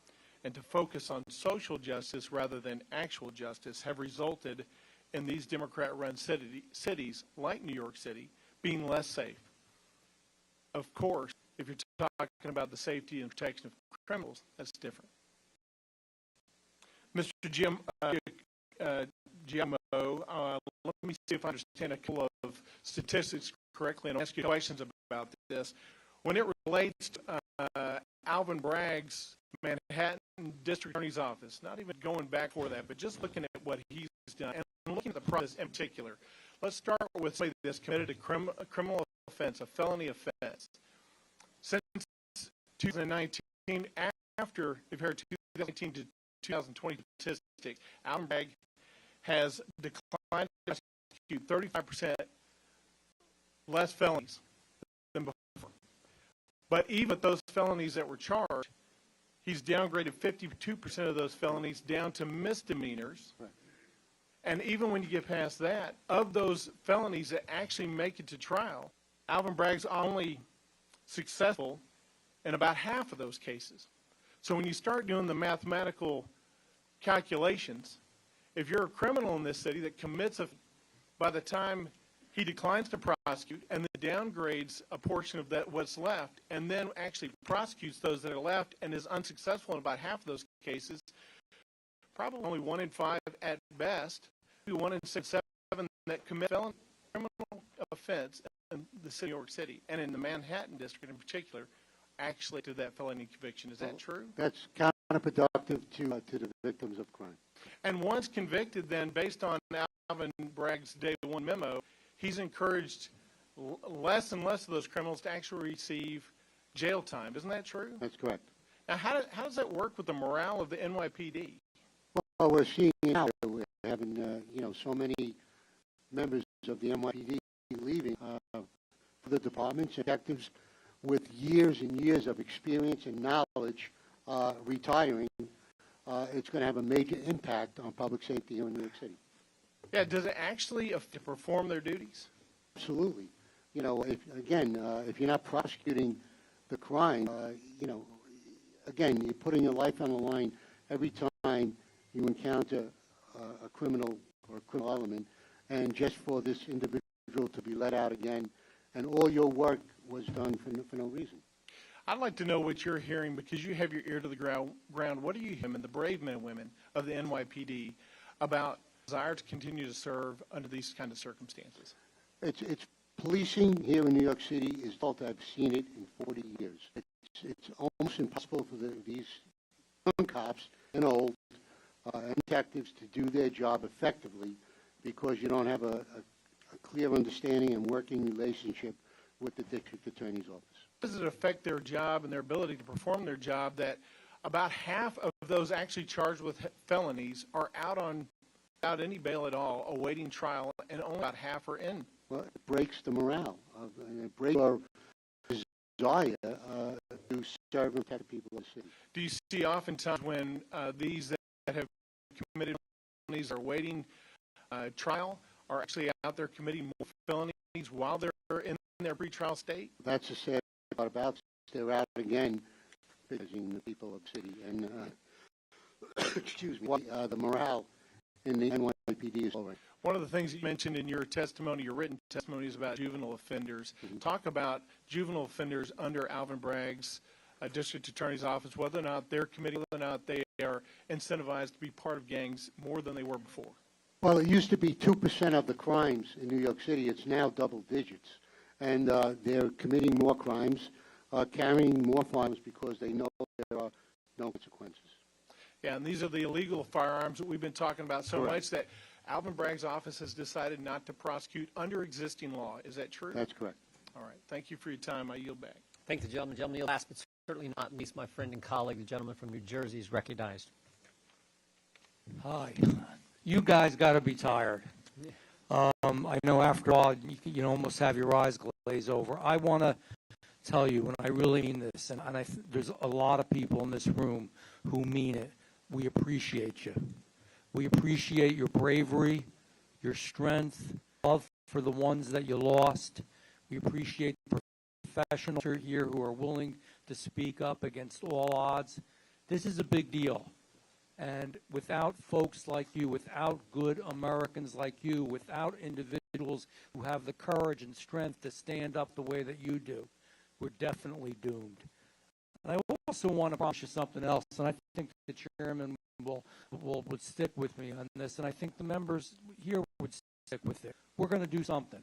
and to focus on social justice rather than actual justice have resulted in these Democrat-run cities like New York City being less safe. Of course, if you're talking about the safety and protection of criminals, that's different. Mr. Giaimo, let me see if I understand a couple of statistics correctly, and I'll ask you questions about this. When it relates to Alvin Bragg's Manhattan District Attorney's Office, not even going back for that, but just looking at what he's done and looking at the process in particular. Let's start with somebody that's committed a criminal offense, a felony offense. Since 2019, after, if you heard 2019 to 2020 statistic, Alvin Bragg has declined to prosecute 35% less felonies than before. But even with those felonies that were charged, he's downgraded 52% of those felonies down to misdemeanors. Right. And even when you get past that, of those felonies that actually make it to trial, Alvin Bragg's only successful in about half of those cases. So when you start doing the mathematical calculations, if you're a criminal in this city that commits by the time he declines to prosecute and the downgrades a portion of that what's left and then actually prosecutes those that are left and is unsuccessful in about half of those cases, probably only 1 in 5 at best, 1 in 6, 7 that commit felony criminal offense in the city of New York City, and in the Manhattan district in particular, actually to that felony conviction. Is that true? That's counterproductive to the victims of crime. And once convicted, then, based on Alvin Bragg's Day 1 memo, he's encouraged less and less of those criminals to actually receive jail time. Isn't that true? That's correct. Now, how does that work with the morale of the NYPD? Well, we're seeing it now. We're having, so many members of the NYPD leaving the departments, detectives with years and years of experience and knowledge retiring. It's going to have a major impact on public safety here in New York City. Yeah, does it actually perform their duties? Absolutely. If you're not prosecuting the crime, again, you're putting your life on the line every time you encounter a criminal or a criminal element, and just for this individual to be let out again, and all your work was done for no reason. I'd like to know what you're hearing, because you have your ear to the ground. What are you hearing, the brave men and women of the NYPD, about desire to continue to serve under these kind of circumstances? It's policing here in New York City is difficult. I've seen it in 40 years. It's almost impossible for these young cops and old and detectives to do their job effectively, because you don't have a clear understanding and working relationship with the district attorney's office. Does it affect their job and their ability to perform their job that about half of those actually charged with felonies are out without any bail at all, awaiting trial, and only about half are in? Well, it breaks the morale, and it breaks our desire to serve and protect the people of the city. Do you see oftentimes when these that have committed felonies are awaiting trial are actually out there committing more felonies while they're in their pretrial state? That's the sad part about it. They're out again visiting the people of the city. And, excuse me, the morale in the NYPD is lower. One of the things you mentioned in your testimony, your written testimony, is about juvenile offenders. Mm-hmm. Talk about juvenile offenders under Alvin Bragg's district attorney's office, whether or not they're committing, whether or not they are incentivized to be part of gangs more than they were before. Well, it used to be 2% of the crimes in New York City. It's now double digits. And they're committing more crimes, carrying more firearms because they know there are no consequences. Yeah, and these are the illegal firearms that we've been talking about so Correct. much that Alvin Bragg's office has decided not to prosecute under existing law. Is that true? That's correct. All right. Thank you for your time. I yield back. Thank the gentleman. Gentleman, last but certainly not least, my friend and colleague, the gentleman from New Jersey, is recognized. Hi. You guys got to be tired. I know after all, you almost have your eyes glaze over. I want to tell you, and I really mean this, and there's a lot of people in this room who mean it. We appreciate you. We appreciate your bravery, your strength, love for the ones that you lost. We appreciate the professionals here who are willing to speak up against all odds. This is a big deal. And without folks like you, without good Americans like you, without individuals who have the courage and strength to stand up the way that you do, we're definitely doomed. And I also want to promise you something else, and I think the chairman would stick with me on this, and I think the members here would stick with it. We're going to do something.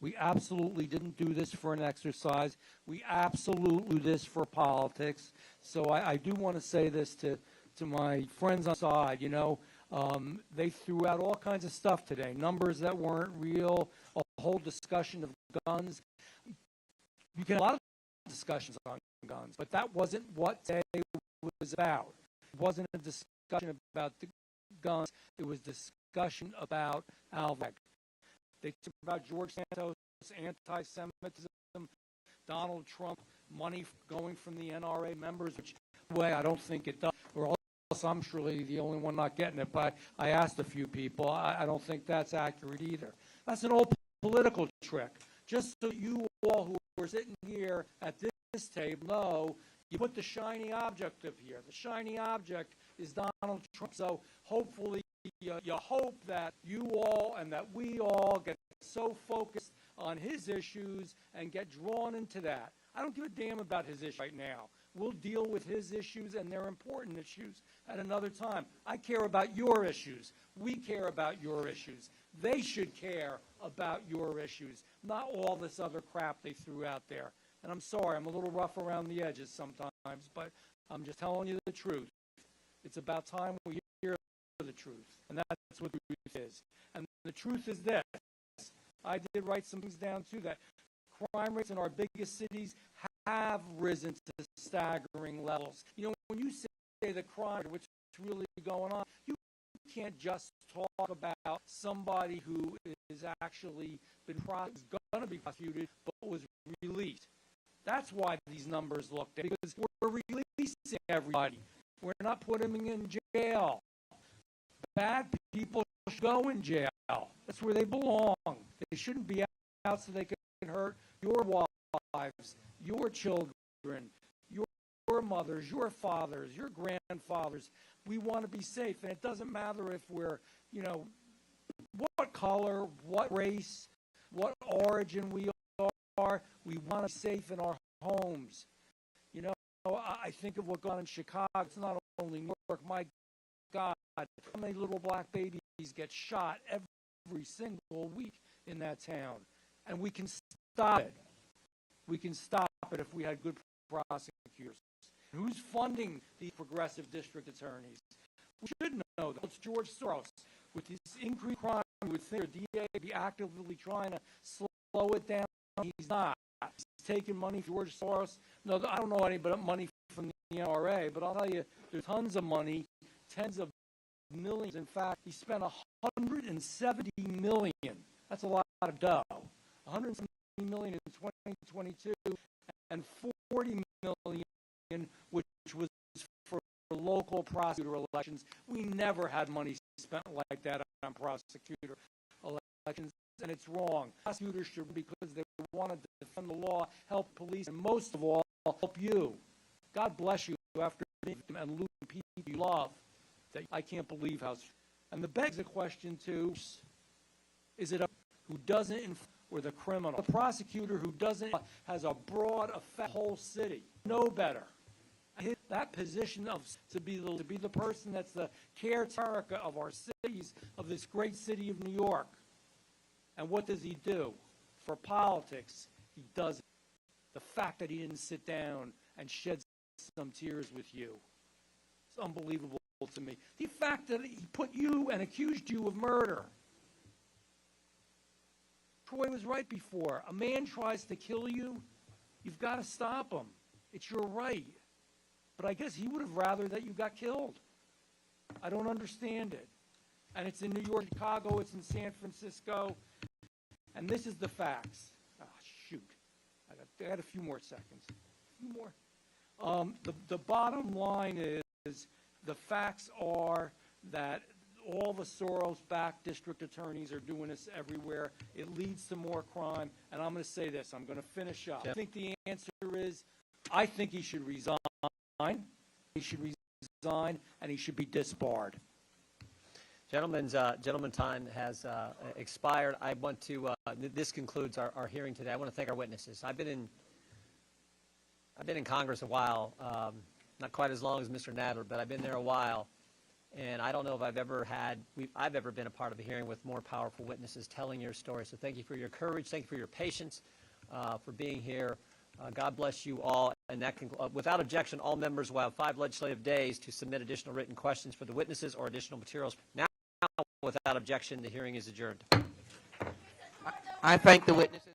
We absolutely didn't do this for an exercise. We absolutely do this for politics. So I do want to say this to my friends on the side. They threw out all kinds of stuff today, numbers that weren't real, a whole discussion of guns. You can have a lot of discussions on guns, but that wasn't what today was about. It wasn't a discussion about the guns. It was discussion about Alvin Bragg. They talked about George Santos, anti-Semitism, Donald Trump, money going from the NRA members, which, way, I don't think it does. Or else I'm surely the only one not getting it, but I asked a few people. I don't think that's accurate either. That's an old political trick. Just so you all who are sitting here at this table know, you put the shiny object up here. The shiny object is Donald Trump. So hopefully you hope that you all and that we all get so focused on his issues and get drawn into that. I don't give a damn about his issue right now. We'll deal with his issues, and they're important issues, at another time. I care about your issues. We care about your issues. They should care about your issues, not all this other crap they threw out there. And I'm sorry, I'm a little rough around the edges sometimes, but I'm just telling you the truth. It's about time we hear the truth, and that's what the truth is. And the truth is this. I did write some things down, too, that crime rates in our biggest cities have risen to staggering levels. You know, when you say the crime, what's really going on, you can't just talk about somebody who is actually been going to be prosecuted but was released. That's why these numbers look there, because we're releasing everybody. We're not putting them in jail. Bad people should go in jail. That's where they belong. They shouldn't be out so they can hurt your wives, your children, your mothers, your fathers, your grandfathers. We want to be safe, and it doesn't matter if we're, you know, what color, what race, what origin we are. We want to be safe in our homes. You know, I think of what got in Chicago. It's not only New York. My God, how many little black babies get shot every single week in that town? And we can stop it. We can stop it if we had good prosecutors. Who's funding these progressive district attorneys? We should know that. It's George Soros. With this increased crime, you would think the DA would be actively trying to slow it down. He's not. He's taking money from George Soros. No, I don't know any but money from the NRA, but I'll tell you, there's tons of money, tens of millions. In fact, he spent $170 million. That's a lot of dough. $170 million in 2022 and $40 million, which was for local prosecutor elections. We never had money spent like that on prosecutor elections, and it's wrong. Prosecutors should, because they want to defend the law, help police, and most of all, help you. God bless you after being a victim and losing people you love. That I can't believe how. And the begs the question too: is it a who doesn't, or the criminal? The prosecutor who doesn't has a broad effect on the whole city. No better. That position of to be the person that's the caretaker of our cities, of this great city of New York. And what does he do for politics? He doesn't. The fact that he didn't sit down and shed some tears with you, it's unbelievable to me. The fact that he put you and accused you of murder. Troy was right before. A man tries to kill you, you've got to stop him. It's your right. But I guess he would have rather that you got killed. I don't understand it. And it's in New York, Chicago, it's in San Francisco. And this is the facts. Oh, shoot. I got a few more seconds. A few more. The bottom line is the facts are that all the Soros-backed district attorneys are doing this everywhere. It leads to more crime. And I'm going to say this. I'm going to finish up. I think the answer is I think he should resign. He should resign, and he should be disbarred. Gentlemen's time has expired. I want to. This concludes our hearing today. I want to thank our witnesses. I've been in Congress a while, not quite as long as Mr. Nadler, but I've been there a while, and I don't know if I've ever been a part of a hearing with more powerful witnesses telling your story. So thank you for your courage. Thank you for your patience, for being here. God bless you all. And that without objection, all members will have 5 legislative days to submit additional written questions for the witnesses or additional materials. Now, without objection, the hearing is adjourned. I thank the witnesses.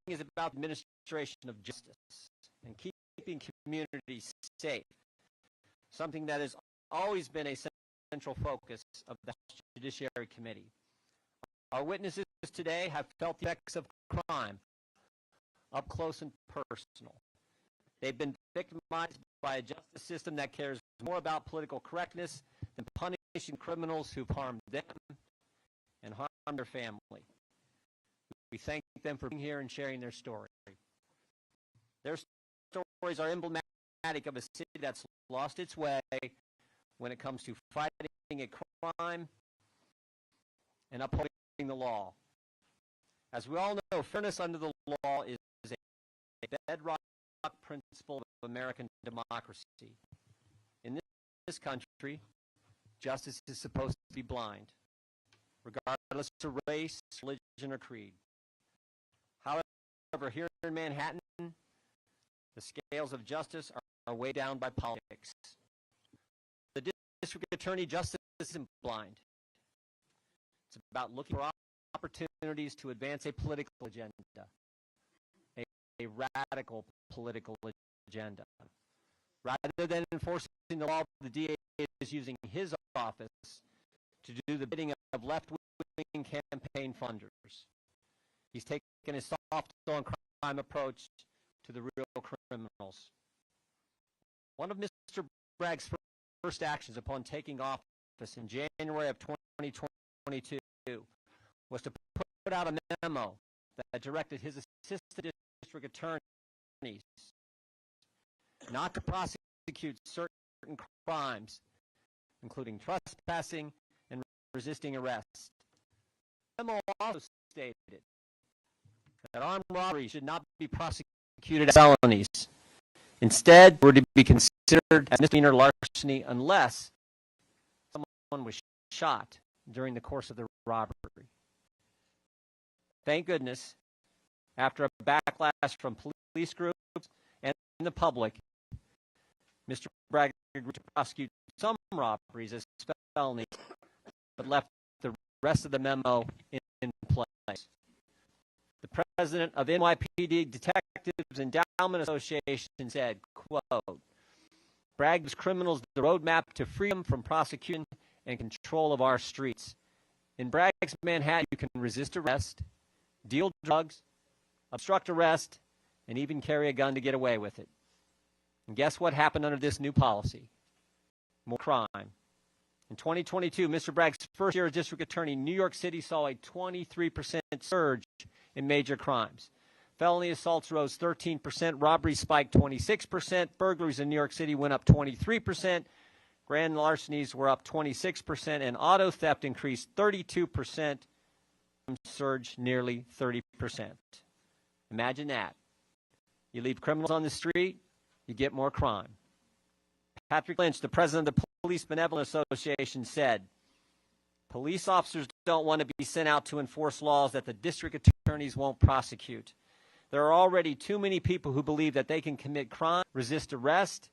is about the administration of justice and keeping communities safe, something that has always been a central focus of the House Judiciary Committee. Our witnesses today have felt the effects of crime up close and personal. They've been victimized by a justice system that cares more about political correctness than punishing criminals who've harmed them and harmed their family. We thank them for being here and sharing their story. Their stories are emblematic of a city that's lost its way when it comes to fighting a crime and upholding the law. As we all know, fairness under the law is a bedrock principle of American democracy. In this country, justice is supposed to be blind, regardless of race, religion, or creed. However, here in Manhattan, the scales of justice are weighed down by politics. The district attorney justice isn't blind. It's about looking for opportunities to advance a political agenda, a radical political agenda. Rather than enforcing the law, the DA is using his office to do the bidding of left-wing campaign funders. He's taken a soft-on-crime approach to the real criminals. One of Mr. Bragg's first actions upon taking office in January of 2022 was to put out a memo that directed his assistant district attorneys not to prosecute certain crimes, including trespassing and resisting arrest. The memo also stated that armed robbery should not be prosecuted as felonies. Instead, were to be considered as misdemeanor larceny unless someone was shot during the course of the robbery. Thank goodness, after a backlash from police groups and the public, Mr. Bragg agreed to prosecute some robberies as felonies, but left the rest of the memo in place. The president of NYPD Detectives Endowment Association said, quote, "Bragg gives criminals the roadmap to freedom from prosecution and control of our streets. In Bragg's Manhattan, you can resist arrest, deal drugs, obstruct arrest, and even carry a gun to get away with it. And guess what happened under this new policy? More crime. In 2022, Mr. Bragg's first year as district attorney, New York City saw a 23% surge in major crimes. Felony assaults rose 13%, robberies spiked 26%, burglaries in New York City went up 23%, grand larcenies were up 26%, and auto theft increased 32%, surged nearly 30%. Imagine that. You leave criminals on the street, you get more crime. Patrick Lynch, the president of the Police Benevolent Association, said, "Police officers don't want to be sent out to enforce laws that the district attorneys won't prosecute. There are already too many people who believe that they can commit crime, resist arrest,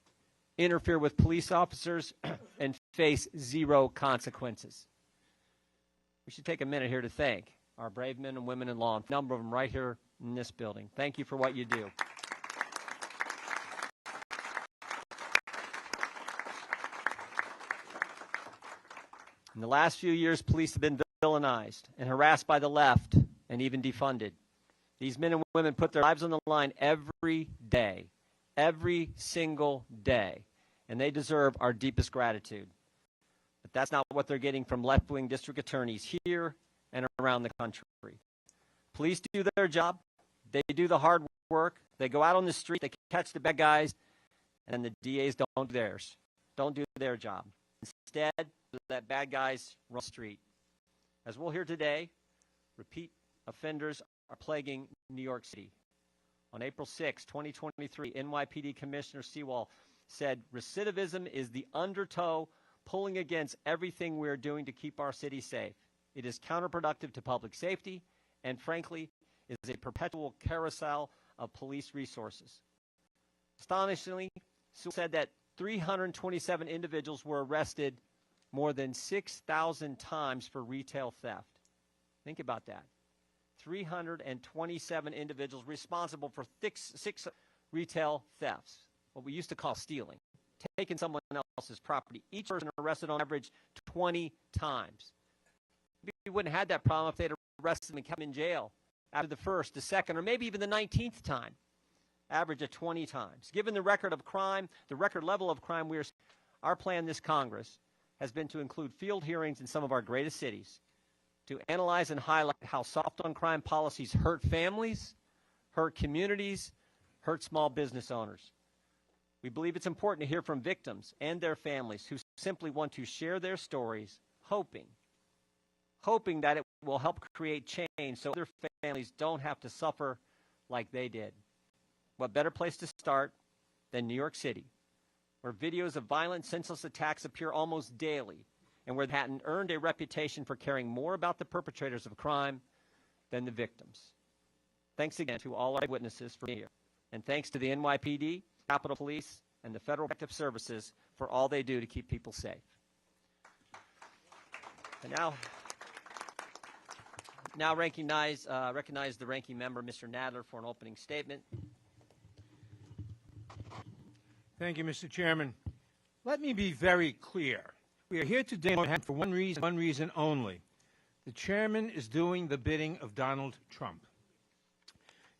interfere with police officers, and face zero consequences." We should take a minute here to thank our brave men and women in law, a number of them right here in this building. Thank you for what you do. In the last few years, police have been villainized and harassed by the left and even defunded. These men and women put their lives on the line every day, every single day, and they deserve our deepest gratitude. But that's not what they're getting from left-wing district attorneys here and around the country. Police do their job. They do the hard work. They go out on the street. They catch the bad guys, and the DAs don't do theirs. Don't do their job. Instead, let bad guys run the street. As we'll hear today, repeat offenders are plaguing New York City. On April 6, 2023, NYPD Commissioner Sewell said, "Recidivism is the undertow pulling against everything we're doing to keep our city safe. It is counterproductive to public safety and, frankly, is a perpetual carousel of police resources." Astonishingly, Sewell said that 327 individuals were arrested more than 6,000 times for retail theft. Think about that. 327 individuals responsible for six retail thefts, what we used to call stealing, taking someone else's property. Each person arrested on average 20 times. We wouldn't have had that problem if they'd arrested them and kept them in jail after the first, the second, or maybe even the 19th time. Average of 20 times. Given the record of crime, the record level of crime, our plan this Congress has been to include field hearings in some of our greatest cities to analyze and highlight how soft on crime policies hurt families, hurt communities, hurt small business owners. We believe it's important to hear from victims and their families who simply want to share their stories, hoping that it will help create change so other families don't have to suffer like they did. What better place to start than New York City, where videos of violent, senseless attacks appear almost daily, and where Manhattan earned a reputation for caring more about the perpetrators of crime than the victims. Thanks again to all our witnesses for being here, and thanks to the NYPD, Capitol Police, and the Federal Protective Services for all they do to keep people safe. And now recognize the ranking member, Mr. Nadler, for an opening statement. Thank you, Mr. Chairman. Let me be very clear. We are here today for one reason only. The chairman is doing the bidding of Donald Trump.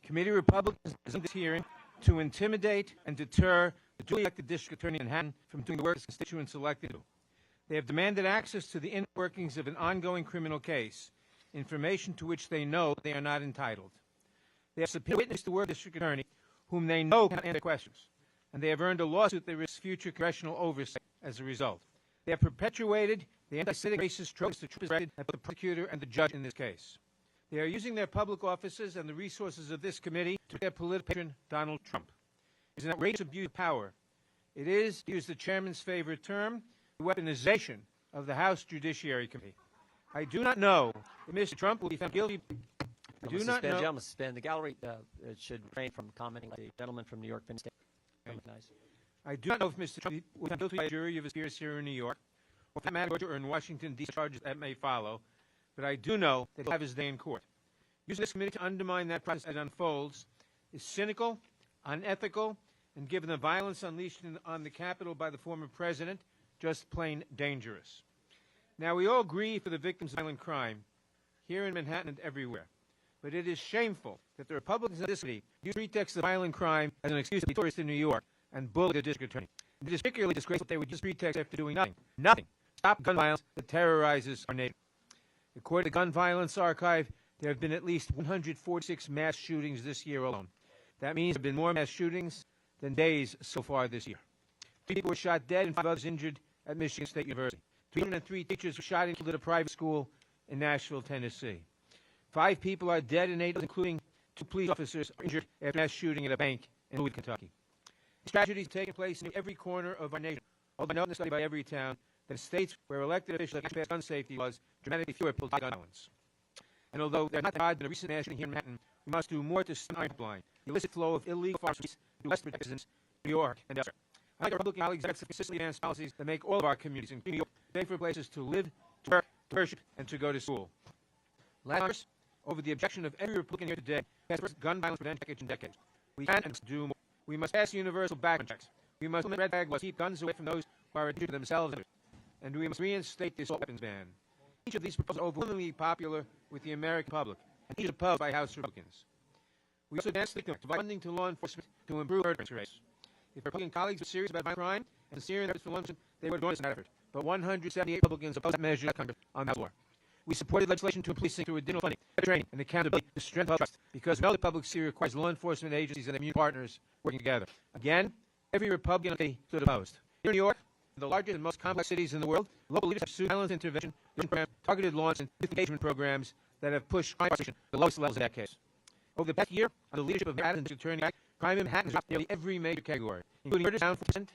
Committee Republicans are in this hearing to intimidate and deter the duly elected district attorney in Manhattan from doing the work his constituents elected to. They have demanded access to the inner workings of an ongoing criminal case, information to which they know they are not entitled. They have subpoenaed witnesses to work district attorney whom they know cannot answer questions, and they have earned a lawsuit that risks future congressional oversight as a result. They have perpetuated the anti-Semitic racist tropes that Trump has directed at both the prosecutor and the judge in this case. They are using their public offices and the resources of this committee to their political patron, Donald Trump. It is an outrageous abuse of power. It is, to use the chairman's favorite term, the weaponization of the House Judiciary Committee. I do not know if Mr. Trump will be found guilty. I do not know. Gentlemen, suspend. The gallery should refrain from commenting like the gentleman from New York. I do not know if Mr. Trump will be found guilty by a jury of his peers here in New York, or for that matter, Georgia or in Washington, D.C. charges that may follow, but I do know that he'll have his day in court. Using this committee to undermine that process as it unfolds is cynical, unethical, and given the violence unleashed on the Capitol by the former president, just plain dangerous. Now, we all grieve for the victims of violent crime here in Manhattan and everywhere, but it is shameful that the Republicans in this city use pretext of violent crime as an excuse to be tourists in New York and bully the district attorney. It is particularly disgraceful that they would use pretext after doing nothing. Nothing. Stop gun violence that terrorizes our nation. According to the Gun Violence Archive, there have been at least 146 mass shootings this year alone. That means there have been more mass shootings than days so far this year. 3 people were shot dead and 5 others injured at Michigan State University. 203 teachers were shot and killed at a private school in Nashville, Tennessee. 5 people are dead and 8 others, including 2 police officers, are injured after a mass shooting at a bank in Louisville, Kentucky. These tragedies have taken place in every corner of our nation, although I know in the study by every town that in states where elected officials have passed gun safety laws, dramatically fewer people die gun violence. And although there are not odds in a recent mass shooting here in Manhattan, we must do more to stop the illicit flow of illegal firearms to West Virginia, New York, and elsewhere. I think our Republican colleagues have consistently advanced policies that make all of our communities, including New York, safer places to live, to work, to worship, and to go to school. Last Congress, over the objection of every Republican here today, passed the first gun violence prevention package in decades. We can and must do more. We must pass universal background checks. We must limit red flag laws, keep guns away from those who are a danger to themselves and others. And we must reinstate the assault weapons ban. Each of these proposals are overwhelmingly popular with the American public, and each is opposed by House Republicans. We also advanced the provide funding to law enforcement to improve murder rates. If Republican colleagues were serious about violent crime and sincere in their efforts for law enforcement, they would have joined us in that effort. But 178 Republicans opposed that measure in Congress on the House floor. We supported legislation to improve policing through additional funding, better training, and accountability to strengthen public trust, because we know the public security requires law enforcement agencies and their community partners working together. Again, every Republican stood opposed. Here in New York, the largest and most complex cities in the world, local leaders have pursued violence intervention, programs, targeted law and youth engagement programs that have pushed crime prosecution to the lowest levels in decades. Over the past year, under the leadership of Manhattan District Attorney, crime in Manhattan has dropped nearly every major category, including murders down 4%,